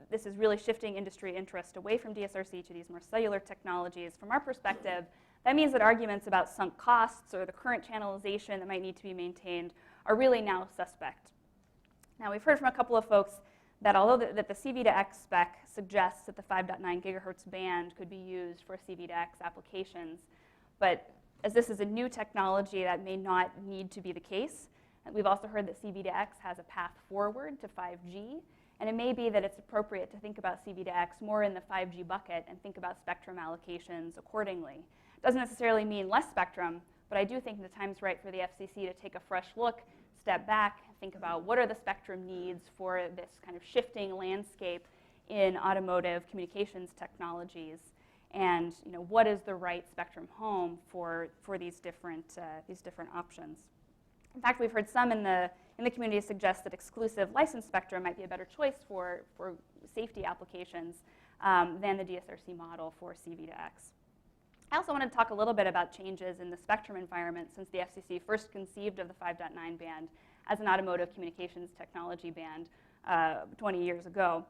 this is really shifting industry interest away from DSRC to these more cellular technologies. From our perspective, that means that arguments about sunk costs or the current channelization that might need to be maintained are really now suspect. Now, we've heard from a couple of folks that although the CV2X spec suggests that the 5.9 gigahertz band could be used for CV2X applications, but as this is a new technology, that may not need to be the case. And we've also heard that CV2X has a path forward to 5G, and it may be that it's appropriate to think about CV2X more in the 5G bucket and think about spectrum allocations accordingly. It doesn't necessarily mean less spectrum, but I do think the time's right for the FCC to take a fresh look, step back, think about what are the spectrum needs for this kind of shifting landscape in automotive communications technologies, and what is the right spectrum home for these different options. In fact, we've heard some in the community suggest that exclusive licensed spectrum might be a better choice for safety applications than the DSRC model for CV2X. I also wanted to talk a little bit about changes in the spectrum environment since the FCC first conceived of the 5.9 band as an automotive communications technology band 20 years ago.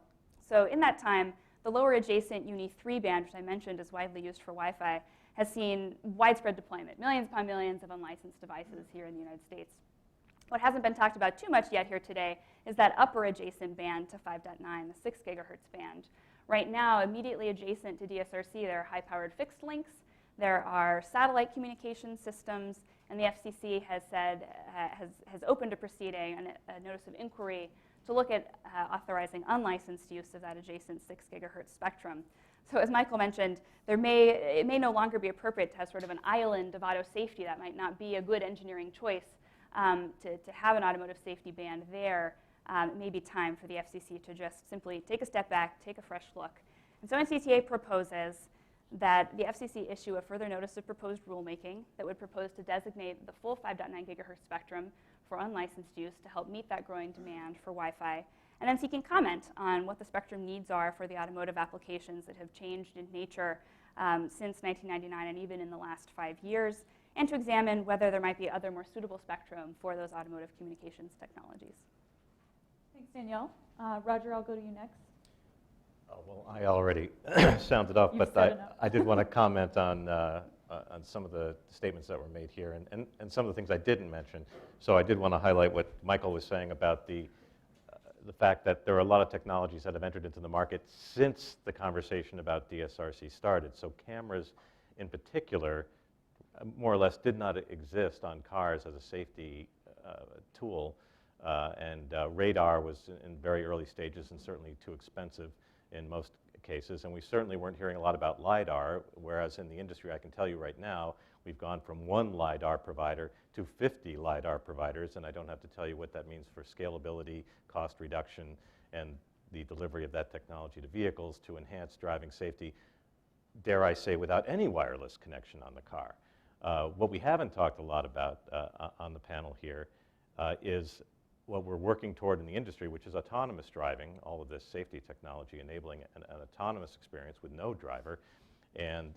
So in that time, the lower adjacent Uni 3 band, which I mentioned is widely used for Wi-Fi, has seen widespread deployment, millions upon millions of unlicensed devices here in the United States. What hasn't been talked about too much yet here today is that upper adjacent band to 5.9, the 6 gigahertz band. Right now, immediately adjacent to DSRC, there are high-powered fixed links, there are satellite communication systems, and the FCC has said, has opened a proceeding, a notice of inquiry, to look at authorizing unlicensed use of that adjacent 6 gigahertz spectrum. So as Michael mentioned, it may no longer be appropriate to have sort of an island of auto safety. That might not be a good engineering choice to have an automotive safety band there. It may be time for the FCC to just simply take a step back, take a fresh look. And so NCTA proposes that the FCC issue a further notice of proposed rulemaking that would propose to designate the full 5.9 gigahertz spectrum for unlicensed use to help meet that growing demand for Wi-Fi, and then so you can comment on what the spectrum needs are for the automotive applications that have changed in nature since 1999 and even in the last 5 years, and to examine whether there might be other more suitable spectrum for those automotive communications technologies. Thanks, Danielle. Roger, I'll go to you next. Oh, well, I already sounded off, You've but said enough. I did want to comment on some of the statements that were made here and some of the things I didn't mention. So I did want to highlight what Michael was saying about the fact that there are a lot of technologies that have entered into the market since the conversation about DSRC started. So cameras in particular more or less did not exist on cars as a safety tool, and radar was in very early stages and certainly too expensive in most cases, and we certainly weren't hearing a lot about LiDAR, whereas in the industry I can tell you right now we've gone from 1 LiDAR provider to 50 LiDAR providers, and I don't have to tell you what that means for scalability, cost reduction, and the delivery of that technology to vehicles to enhance driving safety, dare I say, without any wireless connection on the car. What we haven't talked a lot about on the panel here is what we're working toward in the industry, which is autonomous driving, all of this safety technology enabling an autonomous experience with no driver. And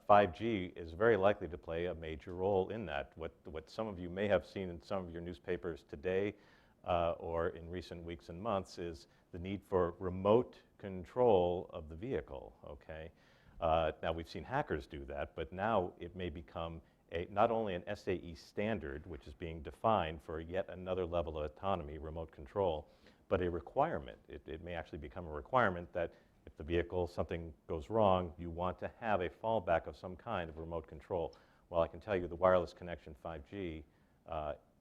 5G is very likely to play a major role in that. What some of you may have seen in some of your newspapers today or in recent weeks and months is the need for remote control of the vehicle, okay? Now, we've seen hackers do that, but now it may become not only an SAE standard, which is being defined for yet another level of autonomy, remote control, but a requirement. It may actually become a requirement that if the vehicle, something goes wrong, you want to have a fallback of some kind of remote control. Well, I can tell you the wireless connection 5G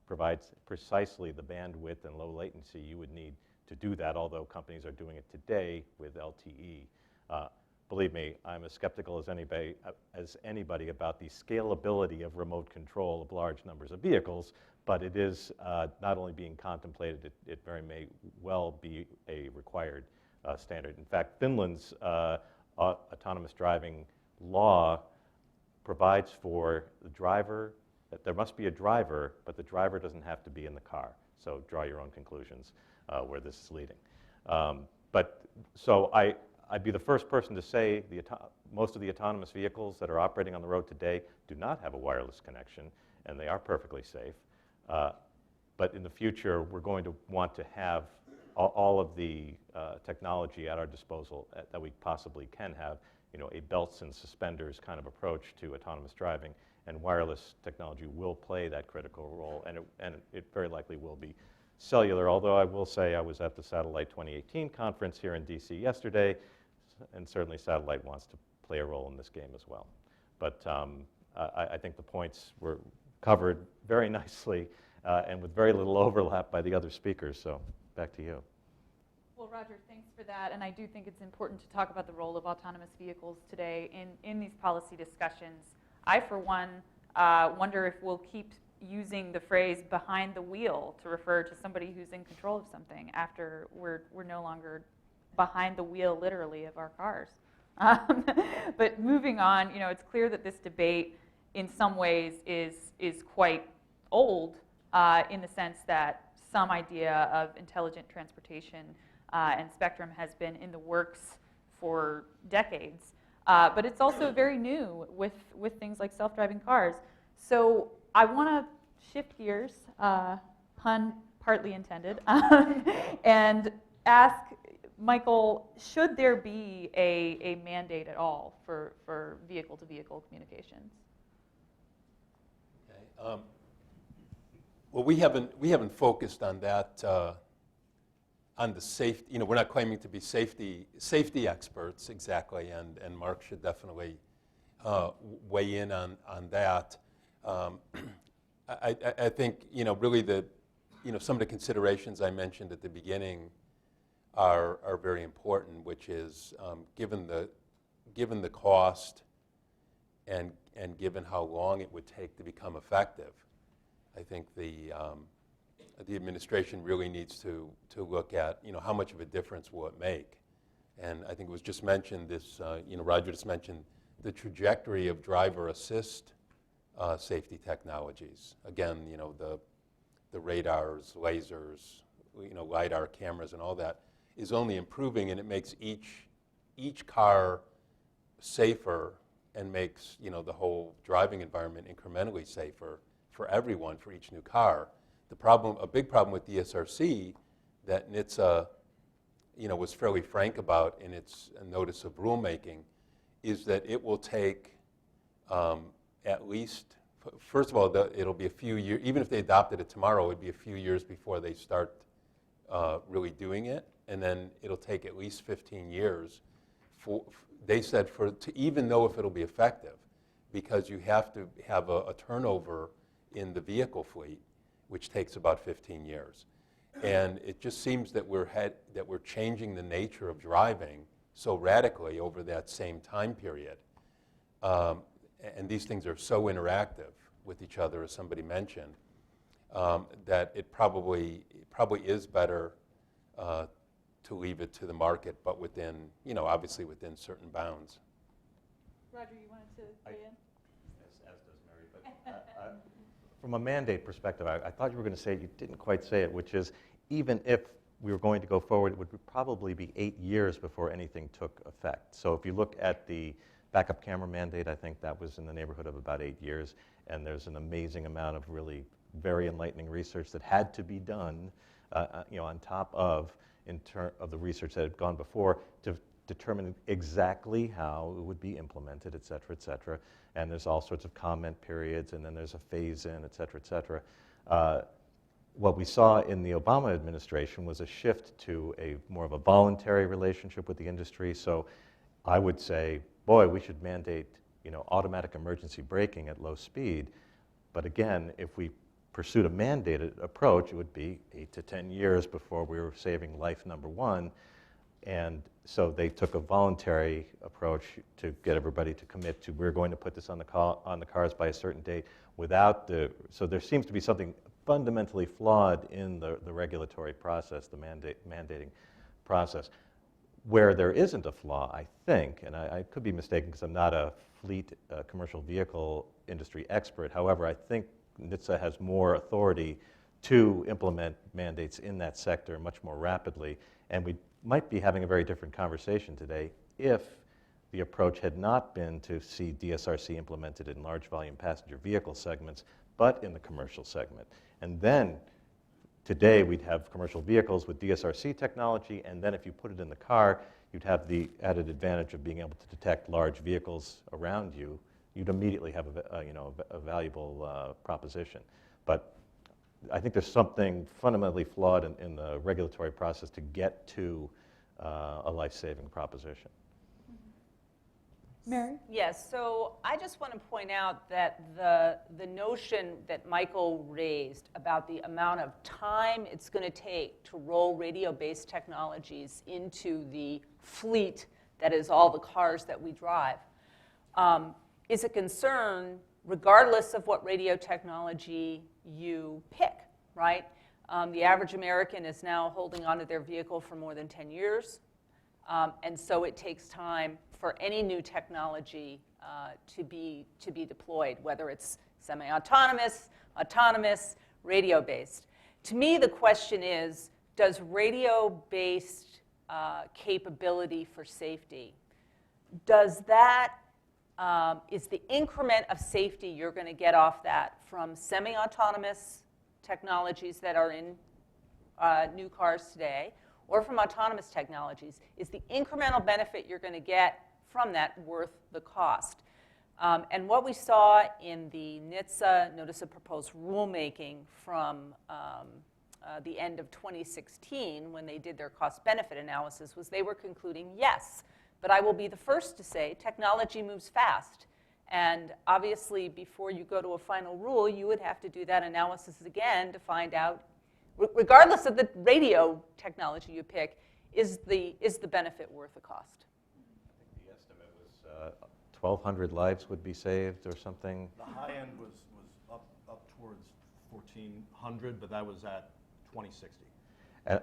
provides precisely the bandwidth and low latency you would need to do that, although companies are doing it today with LTE. Believe me, I'm as skeptical as anybody about the scalability of remote control of large numbers of vehicles, but it is not only being contemplated, it very may well be a required standard. In fact, Finland's autonomous driving law provides for the driver, that there must be a driver, but the driver doesn't have to be in the car. So draw your own conclusions where this is leading. So I'd be the first person to say most of the autonomous vehicles that are operating on the road today do not have a wireless connection, and they are perfectly safe. But in the future, we're going to want to have all of the technology at our disposal that we possibly can have, a belts and suspenders kind of approach to autonomous driving, and wireless technology will play that critical role, and it very likely will be cellular, although I will say I was at the Satellite 2018 conference here in DC yesterday, and certainly satellite wants to play a role in this game as well. But I think the points were covered very nicely and with very little overlap by the other speakers, so back to you. Well, Roger, thanks for that, and I do think it's important to talk about the role of autonomous vehicles today in these policy discussions. I, for one, wonder if we'll keep using the phrase behind the wheel to refer to somebody who's in control of something after we're no longer behind the wheel, literally, of our cars. But moving on, it's clear that this debate in some ways is quite old in the sense that some idea of intelligent transportation and spectrum has been in the works for decades. But it's also very new with things like self-driving cars. So I want to shift gears, pun partly intended, and ask Michael, should there be a mandate at all for vehicle-to-vehicle communications? Okay. Well, we haven't focused on that, on the safety. We're not claiming to be safety experts exactly, and Mark should definitely weigh in on that. I think really some of the considerations I mentioned at the beginning are very important, which is given the cost and given how long it would take to become effective, I think the administration really needs to look at how much of a difference will it make. And I think it was just mentioned this, Roger just mentioned the trajectory of driver assist safety technologies. Again, the radars, lasers, LiDAR cameras and all that, is only improving, and it makes each car safer and makes the whole driving environment incrementally safer for everyone for each new car. A big problem with DSRC that NHTSA was fairly frank about in its notice of rulemaking is that it will take at least, first of all, it'll be a few years, even if they adopted it tomorrow, it would be a few years before they start really doing it, and then it'll take at least 15 years they said to even know if it'll be effective, because you have to have a turnover in the vehicle fleet, which takes about 15 years. And it just seems that we're changing the nature of driving so radically over that same time period. And these things are so interactive with each other, as somebody mentioned, that it probably is better to leave it to the market, but within, obviously within certain bounds. Roger, you wanted to weigh in? As does Mary, but from a mandate perspective, I thought you were going to say it, you didn't quite say it, which is even if we were going to go forward, it would probably be 8 years before anything took effect. So if you look at the backup camera mandate, I think that was in the neighborhood of about 8 years, and there's an amazing amount of really very enlightening research that had to be done, on top of the research that had gone before to determine exactly how it would be implemented, et cetera, et cetera. And there's all sorts of comment periods, and then there's a phase-in, et cetera, et cetera. What we saw in the Obama administration was a shift to more of a voluntary relationship with the industry. So I would say, boy, we should mandate automatic emergency braking at low speed. But again, if we pursued a mandated approach, it would be 8 to 10 years before we were saving life number one. And so they took a voluntary approach to get everybody to commit to, we're going to put this on the cars by a certain date so there seems to be something fundamentally flawed in the regulatory process, the mandating process. Where there isn't a flaw, I think, and I could be mistaken because I'm not a fleet commercial vehicle industry expert, however, I think NHTSA has more authority to implement mandates in that sector much more rapidly, and we might be having a very different conversation today if the approach had not been to see DSRC implemented in large volume passenger vehicle segments, but in the commercial segment. And then today we'd have commercial vehicles with DSRC technology, and then if you put it in the car, you'd have the added advantage of being able to detect large vehicles around you. You'd immediately have a valuable proposition. But I think there's something fundamentally flawed in the regulatory process to get to a life-saving proposition. Mary? Yes, so I just want to point out that the notion that Michael raised about the amount of time it's going to take to roll radio-based technologies into the fleet that is all the cars that we drive is a concern regardless of what radio technology you pick, right? The average American is now holding onto their vehicle for more than 10 years. And so it takes time for any new technology to be deployed, whether it's semi-autonomous, autonomous, radio-based. To me, the question is, does radio-based capability for safety, is the increment of safety you're going to get off that from semi-autonomous technologies that are in new cars today, or from autonomous technologies, is the incremental benefit you're going to get from that worth the cost? And what we saw in the NHTSA Notice of Proposed Rulemaking from the end of 2016, when they did their cost-benefit analysis, was they were concluding, yes, but I will be the first to say technology moves fast. And obviously, before you go to a final rule, you would have to do that analysis again to find out, regardless of the radio technology you pick, is the benefit worth the cost? I think the estimate was 1,200 lives would be saved or something. The high end was up towards 1,400, but that was at 2060. And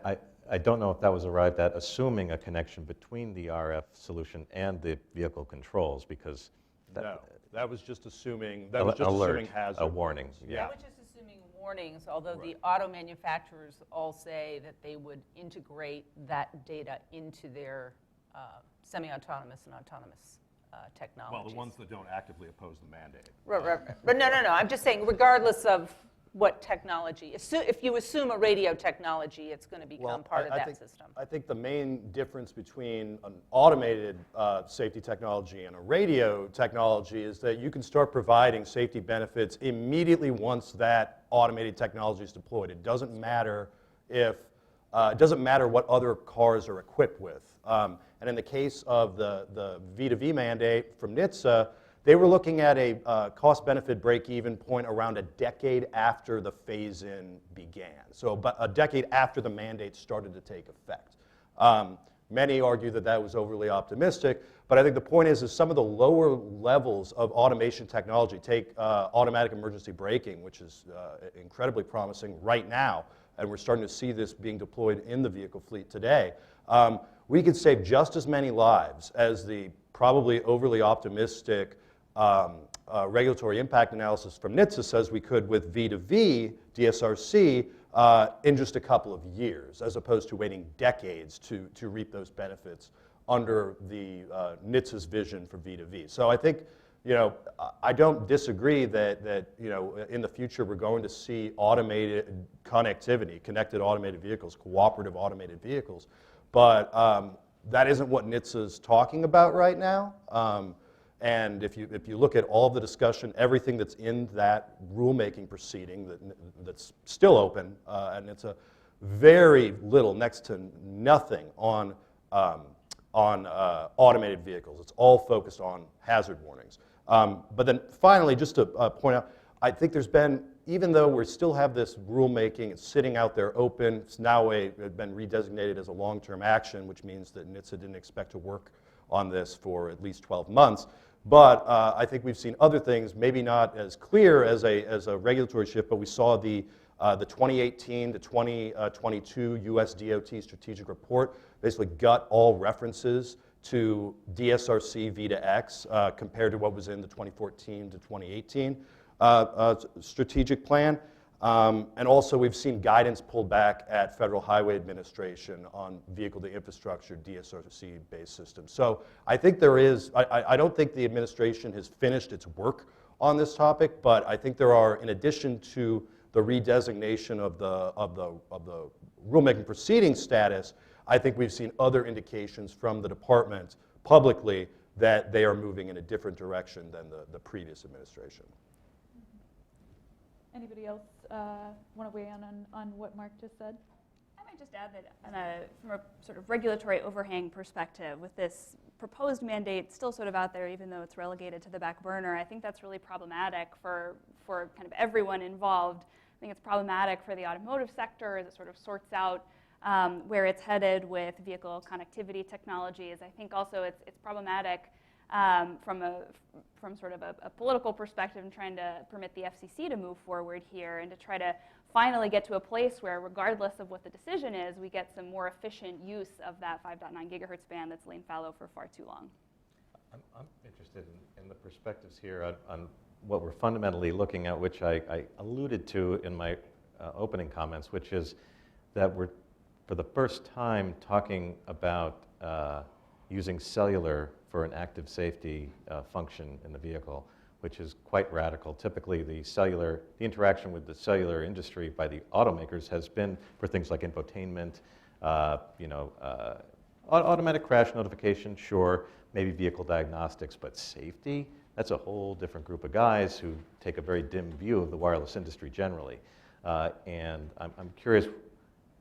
I don't know if that was arrived at assuming a connection between the RF solution and the vehicle controls, because No, that was just assuming alert, hazard. a warning. That Yeah. was just assuming warnings, although the auto manufacturers all say that they would integrate that data into their semi-autonomous and autonomous technologies. Well, the ones that don't actively oppose the mandate. Right. But no. I'm just saying, regardless of what technology, if you assume a radio technology, it's going to become part of that system. I think the main difference between an automated safety technology and a radio technology is that you can start providing safety benefits immediately once that automated technology is deployed. It doesn't matter if it doesn't matter what other cars are equipped with. And in the case of the V2V mandate from NHTSA, they were looking at a cost-benefit break-even point around a decade after the phase-in began, so about a decade after the mandate started to take effect. Many argue that that was overly optimistic, but I think the point is some of the lower levels of automation technology, take automatic emergency braking, which is incredibly promising right now, and we're starting to see this being deployed in the vehicle fleet today. We could save just as many lives as the probably overly optimistic regulatory impact analysis from NHTSA says we could with V2V, DSRC, in just a couple of years, as opposed to waiting decades to reap those benefits under the NHTSA's vision for V2V. So I think, I don't disagree that in the future we're going to see automated connectivity, connected automated vehicles, cooperative automated vehicles, but that isn't what NHTSA's talking about right now. And if you look at all of the discussion, everything that's in that rulemaking proceeding that's still open, and it's a very little, next to nothing on automated vehicles. It's all focused on hazard warnings. But then finally, just to point out, I think there's been, even though we still have this rulemaking, it's sitting out there open, it's now been redesignated as a long-term action, which means that NHTSA didn't expect to work on this for at least 12 months. But I think we've seen other things, maybe not as clear as a regulatory shift, but we saw the 2018 to 2022 US DOT strategic report basically gut all references to DSRC V2X compared to what was in the 2014 to 2018 strategic plan. And also we've seen guidance pulled back at Federal Highway Administration on vehicle-to-infrastructure DSRC-based systems. So I think there is, I don't think the administration has finished its work on this topic, but I think there are, in addition to the redesignation of the rulemaking proceeding status, I think we've seen other indications from the department publicly that they are moving in a different direction than the previous administration. Anybody else want to weigh in on what Mark just said? I might just add that from a sort of regulatory overhang perspective, with this proposed mandate still sort of out there, even though it's relegated to the back burner, I think that's really problematic for kind of everyone involved. I think it's problematic for the automotive sector as it sort of sorts out where it's headed with vehicle connectivity technologies. I think also it's problematic from sort of a political perspective and trying to permit the FCC to move forward here and to try to finally get to a place where, regardless of what the decision is, we get some more efficient use of that 5.9 gigahertz band that's lain fallow for far too long. I'm interested in the perspectives here on what we're fundamentally looking at, which I alluded to in my opening comments, which is that we're, for the first time, talking about using cellular for an active safety function in the vehicle, which is quite radical. Typically, the interaction with the cellular industry by the automakers has been for things like infotainment, automatic crash notification, sure, maybe vehicle diagnostics, but safety, that's a whole different group of guys who take a very dim view of the wireless industry generally. And I'm curious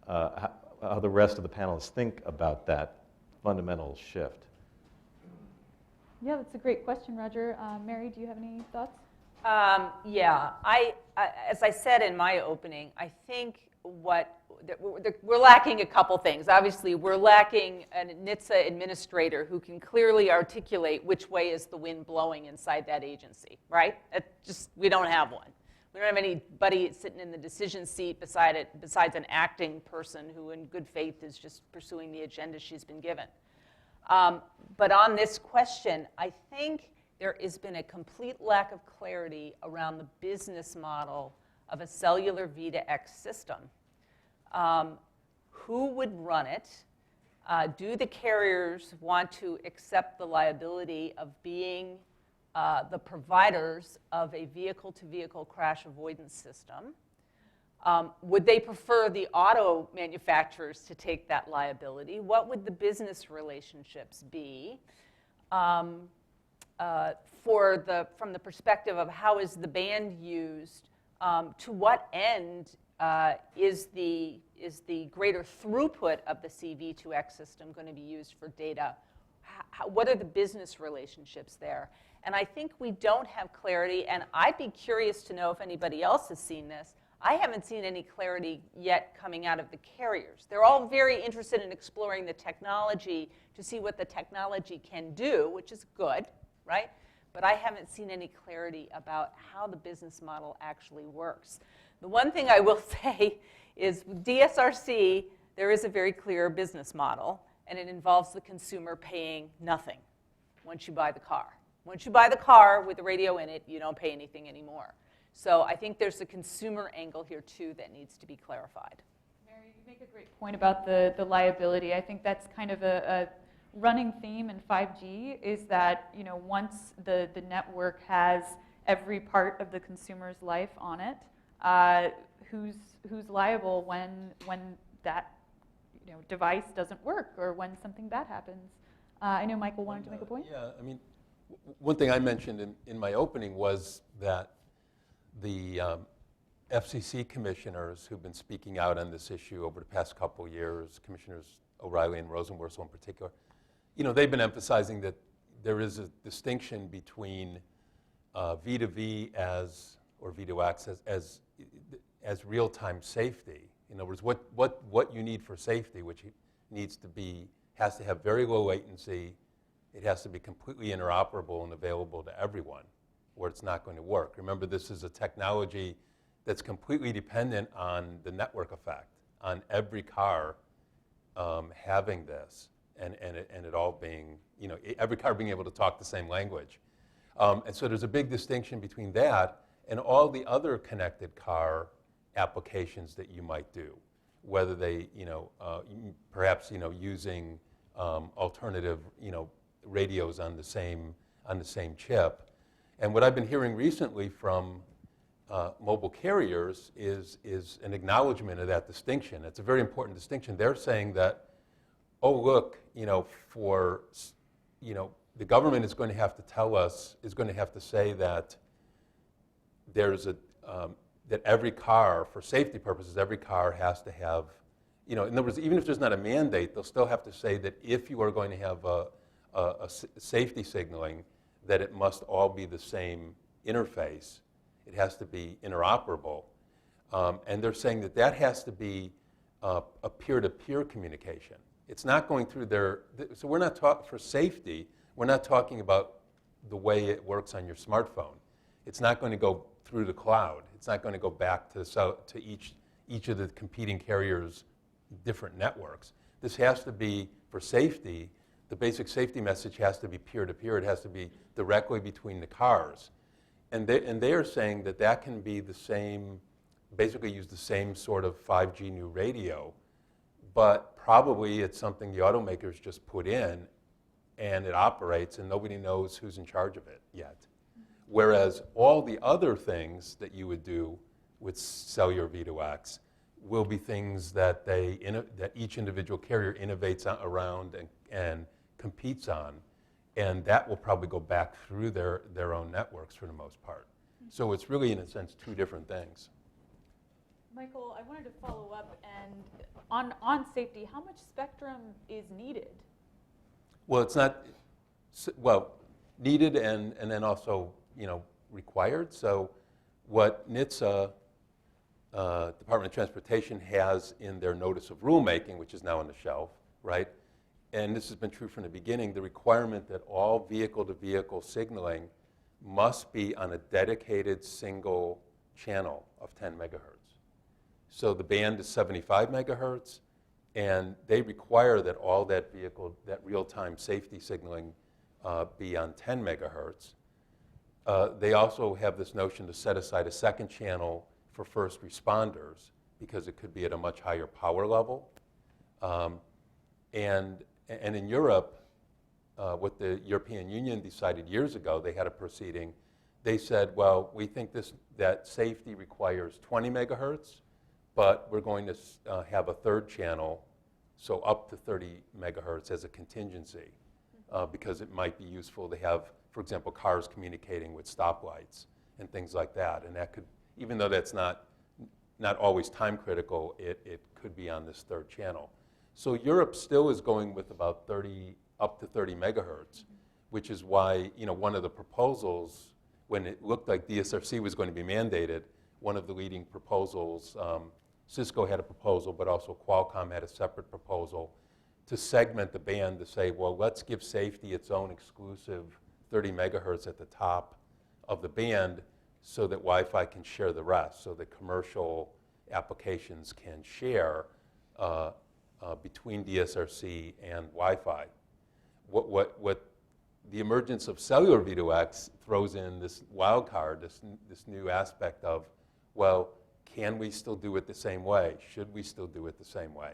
how the rest of the panelists think about that fundamental shift. Yeah, that's a great question, Roger. Mary, do you have any thoughts? Yeah, as I said in my opening, I think we're lacking a couple things. Obviously, we're lacking a NHTSA administrator who can clearly articulate which way is the wind blowing inside that agency, right? We don't have one. We don't have anybody sitting in the decision seat besides an acting person who in good faith is just pursuing the agenda she's been given. But on this question, I think there has been a complete lack of clarity around the business model of a cellular V2X system. Who would run it? Do the carriers want to accept the liability of being the providers of a vehicle-to-vehicle crash avoidance system? Would they prefer the auto manufacturers to take that liability? What would the business relationships be? From the perspective of how is the band used, to what end is the greater throughput of the CV2X system going to be used for data? What are the business relationships there? And I think we don't have clarity, and I'd be curious to know if anybody else has seen this. I haven't seen any clarity yet coming out of the carriers. They're all very interested in exploring the technology to see what the technology can do, which is good, right? But I haven't seen any clarity about how the business model actually works. The one thing I will say is with DSRC, there is a very clear business model, and it involves the consumer paying nothing once you buy the car. Once you buy the car with the radio in it, you don't pay anything anymore. So I think there's a consumer angle here, too, that needs to be clarified. Mary, you make a great point about the liability. I think that's kind of a running theme in 5G is that, once the network has every part of the consumer's life on it, who's liable when that device doesn't work or when something bad happens? I know Michael wanted to make a point. Yeah, I mean, one thing I mentioned in my opening was that the FCC commissioners who've been speaking out on this issue over the past couple years, Commissioners O'Reilly and Rosenworcel in particular, they've been emphasizing that there is a distinction between V2V or V2X as real-time safety. In other words, what you need for safety, which has to have very low latency. It has to be completely interoperable and available to everyone, or it's not going to work. Remember, this is a technology that's completely dependent on the network effect, on every car having this, and it all being, every car being able to talk the same language. And so there's a big distinction between that and all the other connected car applications that you might do, whether they, perhaps, using alternative, radios on the same chip. And what I've been hearing recently from mobile carriers is an acknowledgement of that distinction. It's a very important distinction. They're saying that, oh, look, the government is going to have to tell us, is going to have to say that there's that every car, for safety purposes, every car has to have, in other words, even if there's not a mandate, they'll still have to say that if you are going to have a safety signaling, that it must all be the same interface. It has to be interoperable. And they're saying that has to be a peer-to-peer communication. It's not going through so we're not talking, for safety, we're not talking about the way it works on your smartphone. It's not going to go through the cloud. It's not going to go back to each of the competing carriers' different networks. This has to be, for safety, the basic safety message has to be peer-to-peer. It has to be directly between the cars. And they are saying that can be the same, basically use the same sort of 5G new radio, but probably it's something the automakers just put in and it operates and nobody knows who's in charge of it yet. Whereas all the other things that you would do with cellular V2X will be things that that each individual carrier innovates around and competes on, and that will probably go back through their own networks for the most part. So it's really, in a sense, two different things. Michael, I wanted to follow up, and on safety, how much spectrum is needed? Well, it's not, needed and then also, required. So what NHTSA, Department of Transportation, has in their notice of rulemaking, which is now on the shelf, right? And this has been true from the beginning, the requirement that all vehicle-to-vehicle signaling must be on a dedicated single channel of 10 megahertz. So the band is 75 megahertz, and they require that all that real-time safety signaling be on 10 megahertz. They also have this notion to set aside a second channel for first responders because it could be at a much higher power level. And in Europe, what the European Union decided years ago, they had a proceeding. They said, well, we think that safety requires 20 megahertz, but we're going to have a third channel, so up to 30 megahertz as a contingency, because it might be useful to have, for example, cars communicating with stoplights and things like that. And that could, even though that's not always time critical, it could be on this third channel. So Europe still is going with about up to 30 megahertz, which is why, one of the proposals, when it looked like DSRC was going to be mandated, one of the leading proposals, Cisco had a proposal, but also Qualcomm had a separate proposal to segment the band to say, well, let's give safety its own exclusive 30 megahertz at the top of the band so that Wi-Fi can share the rest, so that commercial applications can share between DSRC and Wi-Fi. What the emergence of cellular V2X throws in this wild card, this new aspect of, well, can we still do it the same way? Should we still do it the same way?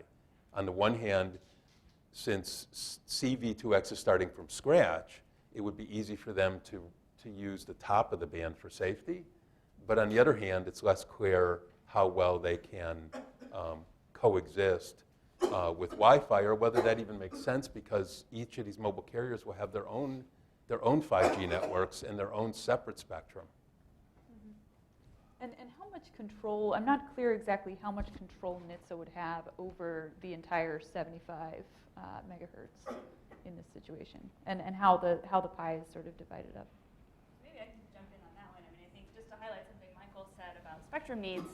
On the one hand, since CV2X is starting from scratch, it would be easy for them to use the top of the band for safety. But on the other hand, it's less clear how well they can coexist with Wi-Fi, or whether that even makes sense, because each of these mobile carriers will have their own 5G networks and their own separate spectrum. And how much control, I'm not clear exactly how much control NHTSA would have over the entire 75 megahertz in this situation, and how the pie is sort of divided up. Maybe I can jump in on that one. I think just to highlight something Michael said about spectrum needs,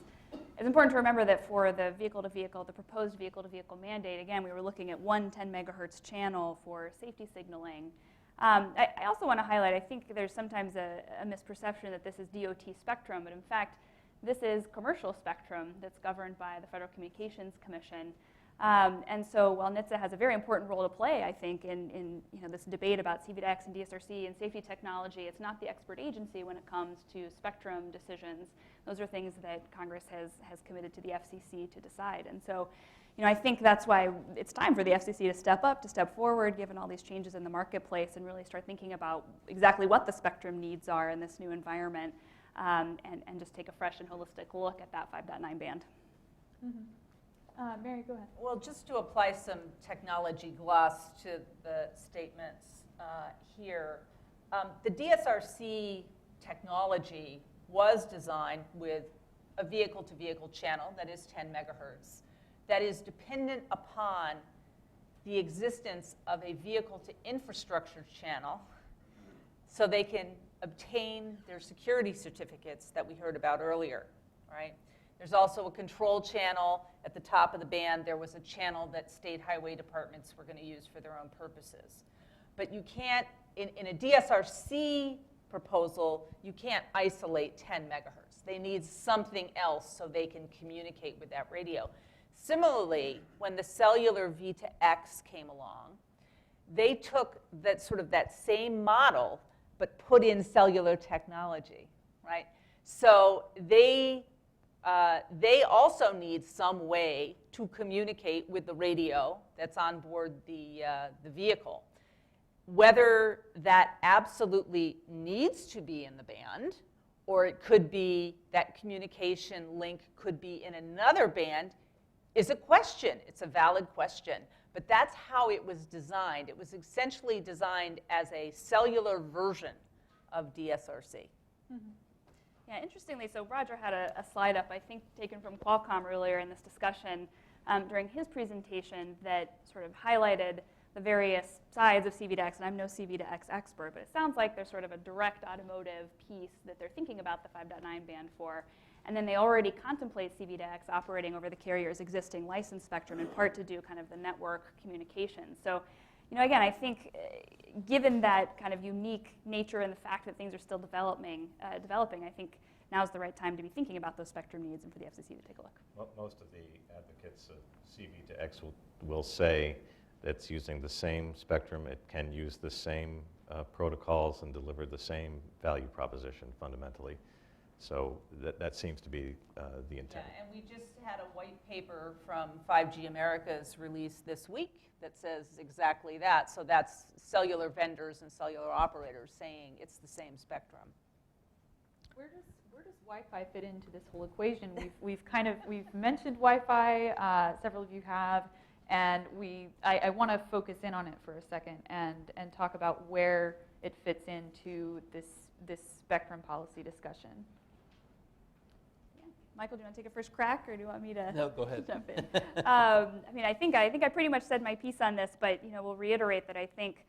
it's important to remember that for the vehicle-to-vehicle, the proposed vehicle-to-vehicle mandate, again, we were looking at one 10 megahertz channel for safety signaling. I also want to highlight, I think there's sometimes a misperception that this is DOT spectrum, but in fact, this is commercial spectrum that's governed by the Federal Communications Commission. And so while NHTSA has a very important role to play, I think, in this debate about CV2X and DSRC and safety technology, it's not the expert agency when it comes to spectrum decisions. Those are things that Congress has committed to the FCC to decide. And so, I think that's why it's time for the FCC to step up, to step forward, given all these changes in the marketplace, and really start thinking about exactly what the spectrum needs are in this new environment, and just take a fresh and holistic look at that 5.9 band. Mm-hmm. Mary, go ahead. Well, just to apply some technology gloss to the statements here, the DSRC technology was designed with a vehicle-to-vehicle channel that is 10 megahertz, that is dependent upon the existence of a vehicle-to-infrastructure channel so they can obtain their security certificates that we heard about earlier, right? There's also a control channel at the top of the band. There was a channel that state highway departments were going to use for their own purposes. But you can't, in a DSRC proposal, you can't isolate 10 megahertz. They need something else so they can communicate with that radio. Similarly, when the cellular V2X came along, they took that same model but put in cellular technology, right? So they also need some way to communicate with the radio that's on board the vehicle. Whether that absolutely needs to be in the band, or it could be that communication link could be in another band, is a question. It's a valid question. But that's how it was designed. It was essentially designed as a cellular version of DSRC. Mm-hmm. Yeah, interestingly, so Roger had a slide up, I think taken from Qualcomm earlier in this discussion during his presentation, that sort of highlighted the various sides of CV2X, and I'm no CV2X expert, but it sounds like there's sort of a direct automotive piece that they're thinking about the 5.9 band for. And then they already contemplate CV2X operating over the carrier's existing license spectrum, in part to do kind of the network communication. So, again, I think given that kind of unique nature and the fact that things are still developing, I think now's the right time to be thinking about those spectrum needs and for the FCC to take a look. Well, most of the advocates of CV2X will say that it's using the same spectrum, it can use the same protocols and deliver the same value proposition fundamentally. So that seems to be the Yeah, intent. and we just had a white paper from 5G America's release this week that says exactly that. So that's cellular vendors and cellular operators saying it's the same spectrum. Where does Wi-Fi fit into this whole equation? We've mentioned Wi-Fi, several of you have, and I want to focus in on it for a second and talk about where it fits into this spectrum policy discussion. Michael, do you want to take a first crack, or do you want me to No, go ahead. jump in? I mean, I think I pretty much said my piece on this, but we'll reiterate that I think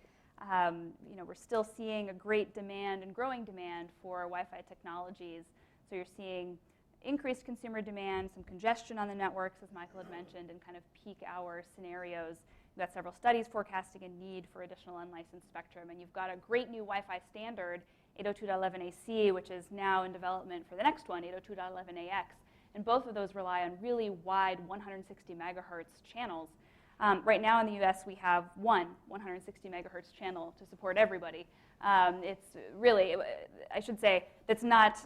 we're still seeing a great demand and growing demand for Wi-Fi technologies. So you're seeing increased consumer demand, some congestion on the networks, as Michael had mentioned, in kind of peak hour scenarios. You've got several studies forecasting a need for additional unlicensed spectrum, and you've got a great new Wi-Fi standard, 802.11ac, which is now in development for the next one, 802.11ax. And both of those rely on really wide 160 megahertz channels. Right now in the US, we have one 160 megahertz channel to support everybody. It's really, I should say, that's not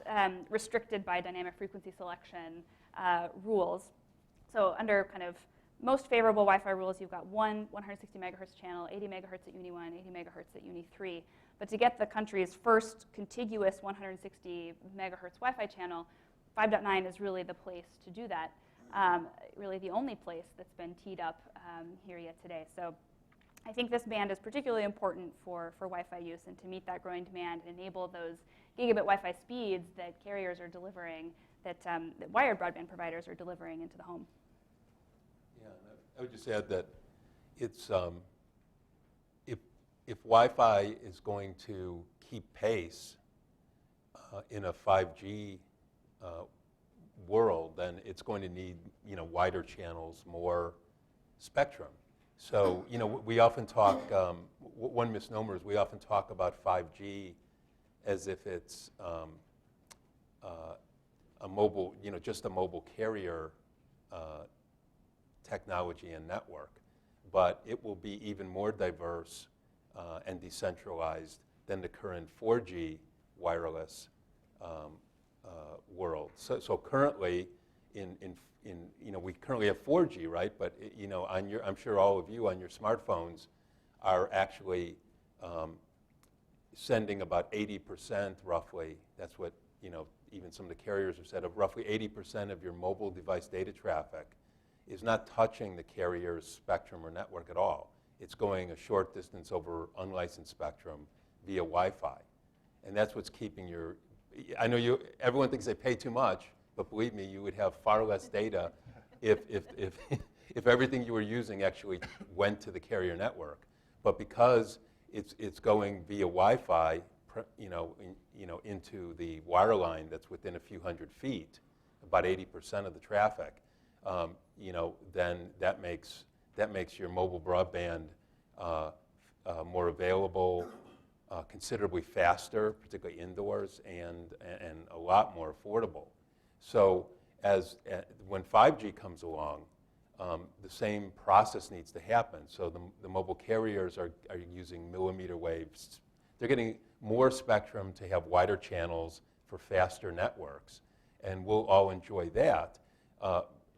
restricted by dynamic frequency selection rules. So under kind of most favorable Wi-Fi rules, you've got one 160 megahertz channel, 80 megahertz at Uni 1, 80 megahertz at Uni 3. But to get the country's first contiguous 160 megahertz Wi-Fi channel, 5.9 is really the place to do that, really the only place that's been teed up here yet today. So I think this band is particularly important for Wi-Fi use and to meet that growing demand and enable those gigabit Wi-Fi speeds that carriers are delivering, that wired broadband providers are delivering into the home. Yeah, and I would just add that it's if Wi-Fi is going to keep pace in a 5G world, then it's going to need wider channels, more spectrum. So we often talk. One misnomer is we often talk about 5G as if it's a mobile, just a mobile carrier technology and network, but it will be even more diverse and decentralized than the current 4G wireless world. So currently, we currently have 4G, right? But I'm sure all of you on your smartphones are actually sending about 80%, roughly. That's what even some of the carriers have said. Of roughly 80% of your mobile device data traffic is not touching the carrier's spectrum or network at all. It's going a short distance over unlicensed spectrum via Wi-Fi, and that's what's keeping your. I know everyone thinks they pay too much, but believe me, you would have far less data if everything you were using actually went to the carrier network. But because it's going via Wi-Fi, into the wireline that's within a few hundred feet, about 80% of the traffic, then that makes your mobile broadband more available, considerably faster, particularly indoors, and a lot more affordable. So when 5G comes along, the same process needs to happen. So the mobile carriers are using millimeter waves. They're getting more spectrum to have wider channels for faster networks, and we'll all enjoy that,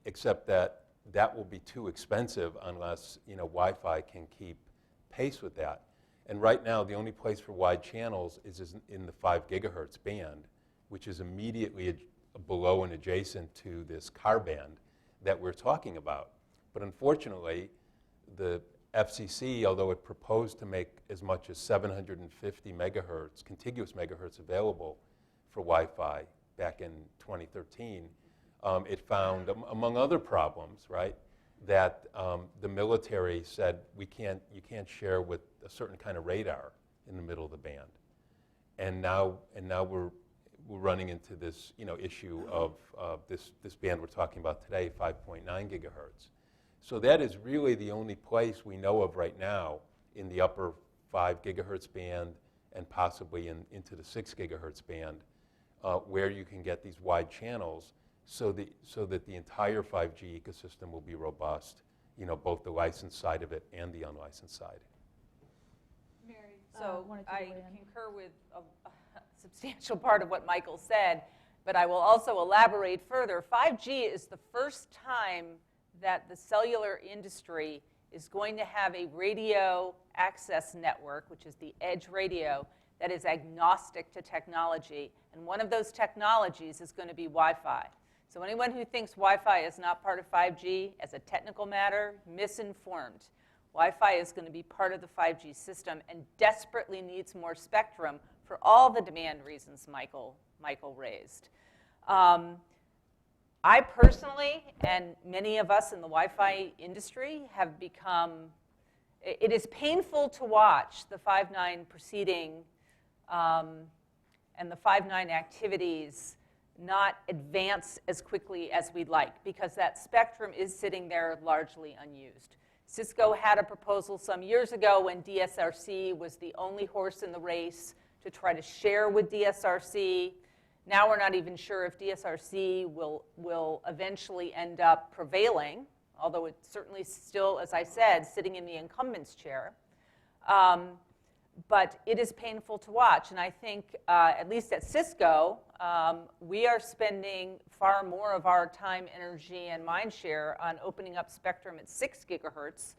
except that will be too expensive unless Wi-Fi can keep pace with that. And right now, the only place for wide channels is in the 5 gigahertz band, which is immediately below and adjacent to this car band that we're talking about. But unfortunately, the FCC, although it proposed to make as much as 750 megahertz, contiguous megahertz available for Wi-Fi back in 2013, it found, among other problems, right, that the military said you can't share with a certain kind of radar in the middle of the band, and now we're running into this issue of this band we're talking about today, 5.9 gigahertz. So that is really the only place we know of right now in the upper 5 gigahertz band and possibly into the 6 gigahertz band where you can get these wide channels so that the entire 5G ecosystem will be robust, both the licensed side of it and the unlicensed side. So I concur with a substantial part of what Michael said. But I will also elaborate further. 5G is the first time that the cellular industry is going to have a radio access network, which is the edge radio, that is agnostic to technology. And one of those technologies is going to be Wi-Fi. So anyone who thinks Wi-Fi is not part of 5G as a technical matter, misinformed. Wi-Fi is going to be part of the 5G system and desperately needs more spectrum for all the demand reasons Michael raised. I personally, and many of us in the Wi-Fi industry, have become, it is painful to watch the 5.9 proceeding and the 5.9 activities not advance as quickly as we'd like, because that spectrum is sitting there largely unused. Cisco had a proposal some years ago when DSRC was the only horse in the race to try to share with DSRC. Now we're not even sure if DSRC will eventually end up prevailing, although it's certainly still, as I said, sitting in the incumbent's chair. But it is painful to watch, and I think, at least at Cisco, we are spending far more of our time, energy, and mind share on opening up spectrum at 6 gigahertz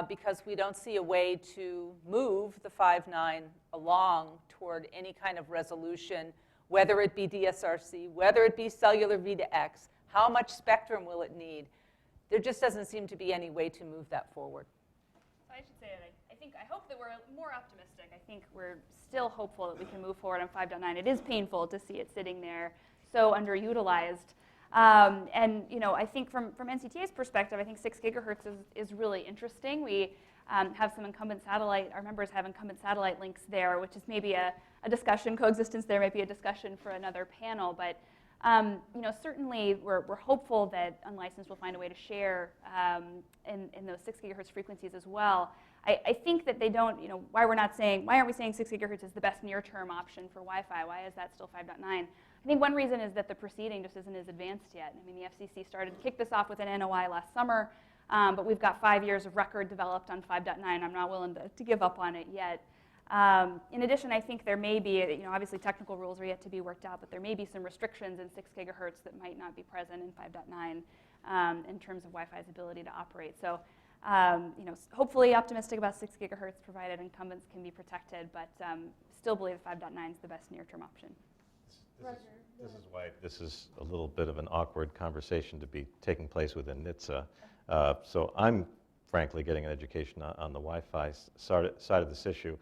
because we don't see a way to move the 5.9 along toward any kind of resolution, whether it be DSRC, whether it be cellular V2X, how much spectrum will it need? There just doesn't seem to be any way to move that forward. So I should say that I hope that we're more optimistic. I think we're still hopeful that we can move forward on 5.9. It is painful to see it sitting there so underutilized. And I think from NCTA's perspective, I think 6 gigahertz is really interesting. We have some incumbent satellite, our members have incumbent satellite links there, which is maybe a discussion, coexistence there might be a discussion for another panel. But certainly we're hopeful that unlicensed will find a way to share in those 6 gigahertz frequencies as well. I think that they don't, why aren't we saying 6 gigahertz is the best near-term option for Wi-Fi? Why is that still 5.9? I think one reason is that the proceeding just isn't as advanced yet. I mean, the FCC kicked this off with an NOI last summer, but we've got 5 years of record developed on 5.9. I'm not willing to give up on it yet. In addition, I think there may be, obviously technical rules are yet to be worked out, but there may be some restrictions in 6 gigahertz that might not be present in 5.9 in terms of Wi-Fi's ability to operate. So, hopefully optimistic about 6 gigahertz provided incumbents can be protected, but still believe 5.9 is the best near-term option. This is why this is a little bit of an awkward conversation to be taking place within NHTSA. So I'm frankly getting an education on the Wi-Fi side of this issue.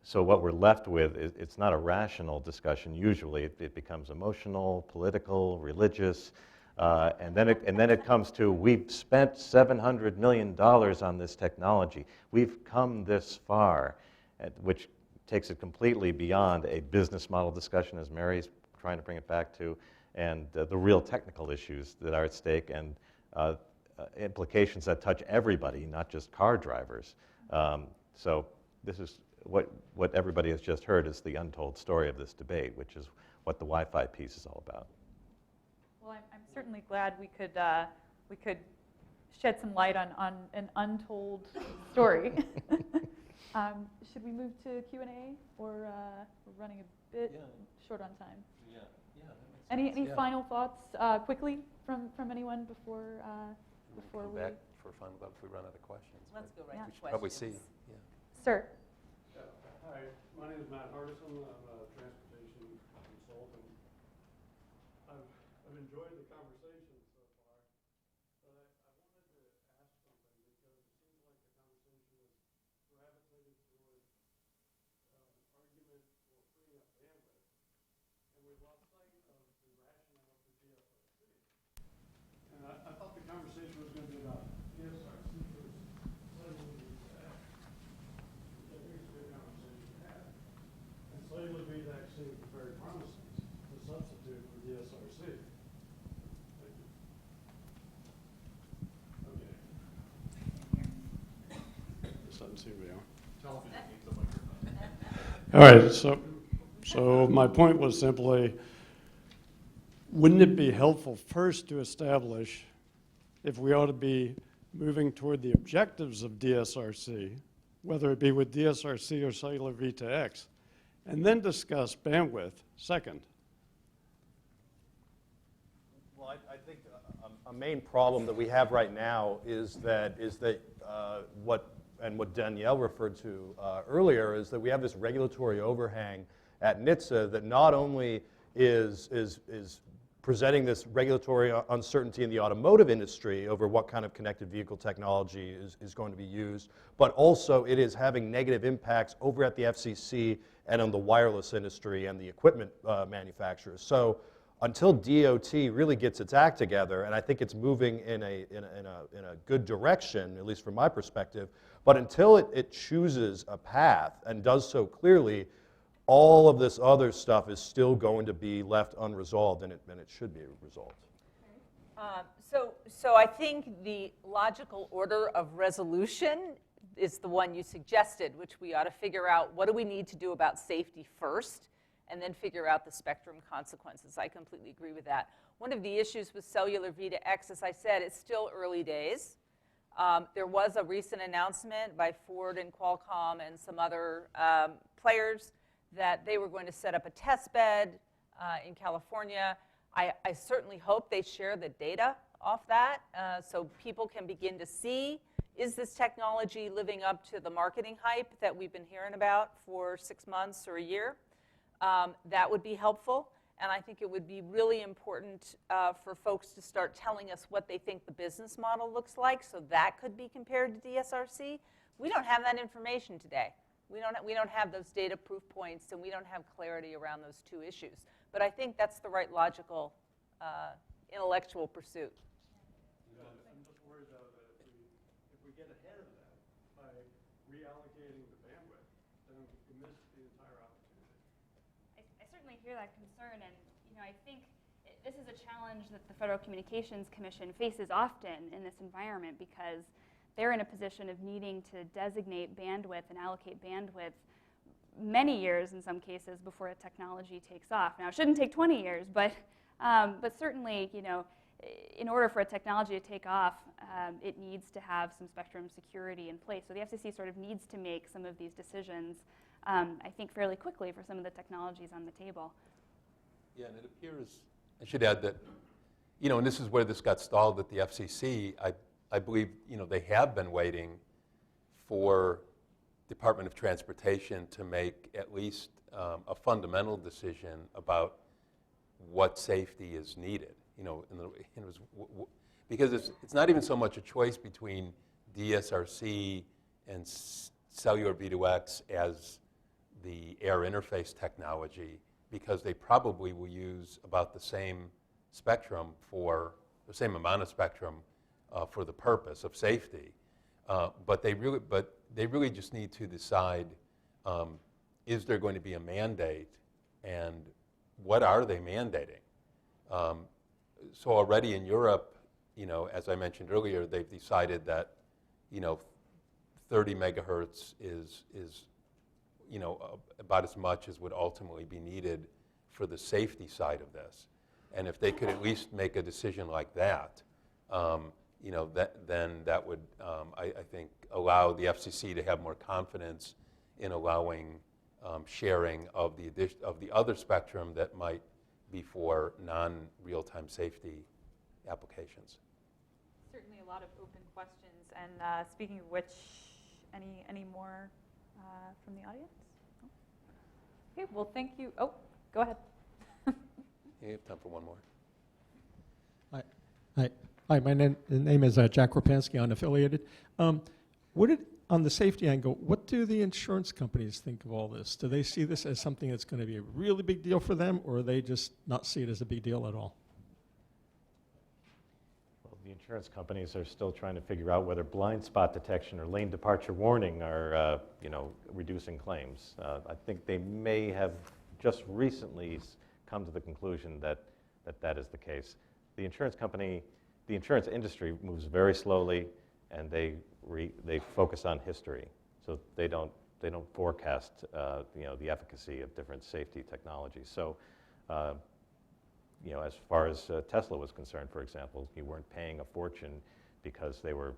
So what we're left with is it's not a rational discussion. Usually it becomes emotional, political, religious, and then it comes to we've spent $700 million on this technology. We've come this far, which takes it completely beyond a business model discussion, as Mary's trying to bring it back to, and the real technical issues that are at stake and implications that touch everybody, not just car drivers. So this is what everybody has just heard is the untold story of this debate, which is what the Wi-Fi piece is all about. Well, I'm certainly glad we could shed some light on an untold story. Should we move to Q&A, or we're running a bit short on time? Yeah, that makes sense. Any final thoughts quickly from anyone before we come back for final thoughts if we run out of questions. Let's go right Yeah. to We should questions. probably see. Yeah. Sir? Hi, my name is Matt Hardison. I'm a transportation consultant. I've enjoyed the conversation so far, but I wanted to ask something because it seems like the conversation has gravitated toward argument for freeing up bandwidth, and we've lost sight of the rationale for DSRC. And I thought the conversation was going to be about DSRC versus cellular V2X. I think it's a good conversation to have. And cellular V2X seems very promising as a substitute for DSRC. Thank you. Okay. This doesn't seem to be on. All right, so my point was simply, wouldn't it be helpful first to establish if we ought to be moving toward the objectives of DSRC, whether it be with DSRC or cellular V2X, and then discuss bandwidth second? Well, I think a main problem that we have right now is that what Danielle referred to earlier is that we have this regulatory overhang at NHTSA that not only is presenting this regulatory uncertainty in the automotive industry over what kind of connected vehicle technology is going to be used, but also it is having negative impacts over at the FCC and on the wireless industry and the equipment manufacturers. So until DOT really gets its act together, and I think it's moving in a good direction, at least from my perspective, but until it chooses a path and does so clearly, all of this other stuff is still going to be left unresolved, and it should be resolved. So I think the logical order of resolution is the one you suggested, which we ought to figure out what do we need to do about safety first, and then figure out the spectrum consequences. I completely agree with that. One of the issues with cellular V2X, as I said, it's still early days. There was a recent announcement by Ford and Qualcomm and some other players that they were going to set up a test bed in California. I certainly hope they share the data off that so people can begin to see, is this technology living up to the marketing hype that we've been hearing about for 6 months or a year? That would be helpful. And I think it would be really important for folks to start telling us what they think the business model looks like, so that could be compared to DSRC. We don't have that information today. We don't have those data proof points, and we don't have clarity around those two issues. But I think that's the right logical intellectual pursuit. Yeah, I'm just worried, though, that if we get ahead of that by reallocating the bandwidth, then we miss the entire opportunity. I certainly hear that concern, and I think this is a challenge that the Federal Communications Commission faces often in this environment, because they're in a position of needing to designate bandwidth and allocate bandwidth many years in some cases before a technology takes off. Now, it shouldn't take 20 years, but certainly, in order for a technology to take off, it needs to have some spectrum security in place. So the FCC sort of needs to make some of these decisions, I think, fairly quickly for some of the technologies on the table. Yeah, and it appears, I should add that, and this is where this got stalled at the FCC, I believe, they have been waiting for Department of Transportation to make at least a fundamental decision about what safety is needed. Because it's not even so much a choice between DSRC and cellular V2X as the air interface technology, because they probably will use about the same spectrum for the same amount of spectrum for the purpose of safety, but they really just need to decide: is there going to be a mandate, and what are they mandating? So already in Europe, as I mentioned earlier, they've decided that 30 megahertz is about as much as would ultimately be needed for the safety side of this, and if they could at least make a decision like that. Then that would, I think, allow the FCC to have more confidence in allowing sharing of the other spectrum that might be for non-real-time safety applications. Certainly a lot of open questions. And speaking of which, any more from the audience? No? Okay, well, thank you. Oh, go ahead. You have time for one more. Hi, my name is Jack Rapansky, unaffiliated. On the safety angle, what do the insurance companies think of all this? Do they see this as something that's going to be a really big deal for them, or they just not see it as a big deal at all? Well, the insurance companies are still trying to figure out whether blind spot detection or lane departure warning are, reducing claims. I think they may have just recently come to the conclusion that is the case. The insurance industry moves very slowly, and they focus on history, so they don't forecast the efficacy of different safety technologies. So as far as Tesla was concerned, for example, you weren't paying a fortune because they were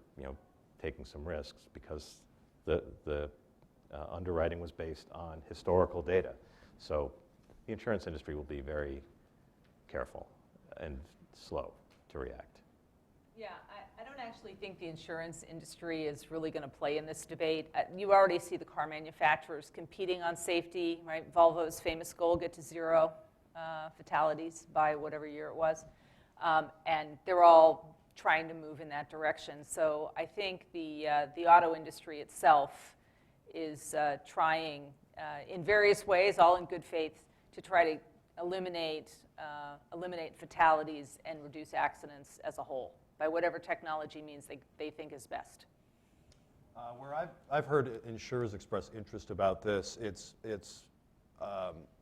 taking some risks, because the underwriting was based on historical data. So the insurance industry will be very careful and slow. to react. Yeah, I don't actually think the insurance industry is really going to play in this debate. You already see the car manufacturers competing on safety, right? Volvo's famous goal, get to 0 fatalities by whatever year it was. And they're all trying to move in that direction. So I think the auto industry itself is trying in various ways, all in good faith, to try to eliminate fatalities and reduce accidents as a whole by whatever technology means they think is best. Where I've heard insurers express interest about this, it's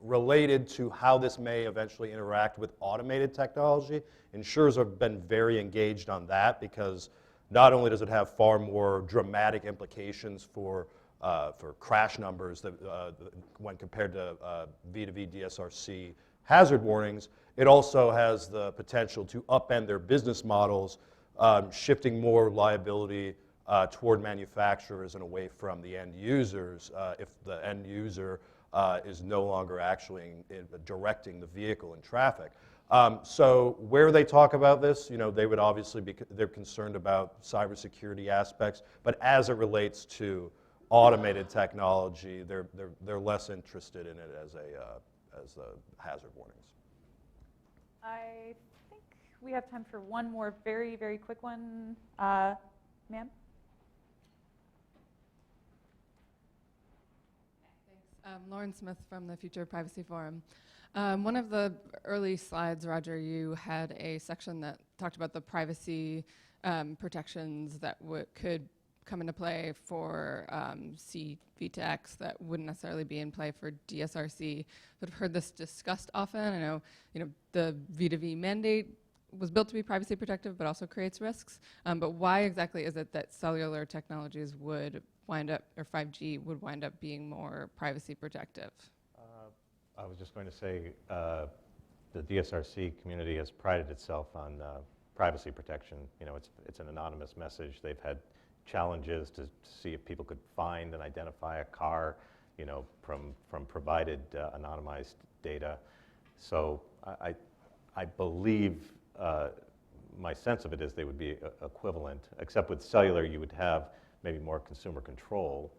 related to how this may eventually interact with automated technology. Insurers have been very engaged on that because not only does it have far more dramatic implications for crash numbers that, when compared to V2V DSRC hazard warnings, it also has the potential to upend their business models, shifting more liability toward manufacturers and away from the end users if the end user is no longer actually directing the vehicle in traffic. So where they talk about this, they would obviously they're concerned about cybersecurity aspects, but as it relates to automated technology, they're less interested in it as hazard warnings. I think we have time for one more very, very quick one. Ma'am? Thanks. Lauren Smith from the Future Privacy Forum. One of the early slides, Roger, you had a section that talked about the privacy protections that could come into play for C-V2X that wouldn't necessarily be in play for DSRC. I've heard this discussed often. I know, the V2V mandate was built to be privacy protective, but also creates risks. But why exactly is it that cellular technologies would wind up, or 5G would wind up being more privacy protective? I was just going to say the DSRC community has prided itself on privacy protection. It's an anonymous message. They've had challenges to see if people could find and identify a car, from provided anonymized data. So I believe my sense of it is they would be equivalent, except with cellular you would have maybe more consumer control,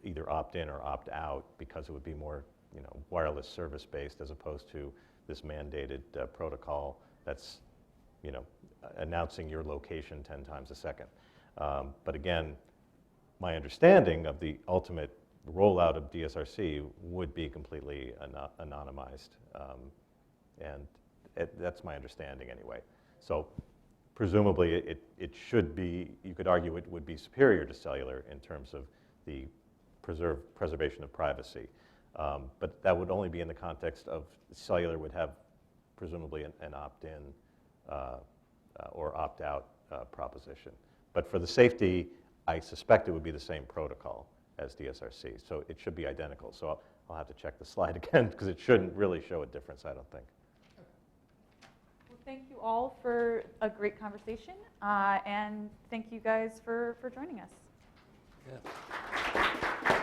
either opt in or opt out, because it would be more wireless service based as opposed to this mandated protocol that's announcing your location 10 times a second. But again, my understanding of the ultimate rollout of DSRC would be completely anonymized. And that's my understanding anyway. So presumably it should be, you could argue it would be superior to cellular in terms of the preservation of privacy. But that would only be in the context of cellular would have presumably an opt-in or opt-out proposition. But for the safety, I suspect it would be the same protocol as DSRC. So it should be identical. So I'll have to check the slide again because it shouldn't really show a difference, I don't think. Well, thank you all for a great conversation, and thank you guys for joining us. Yeah.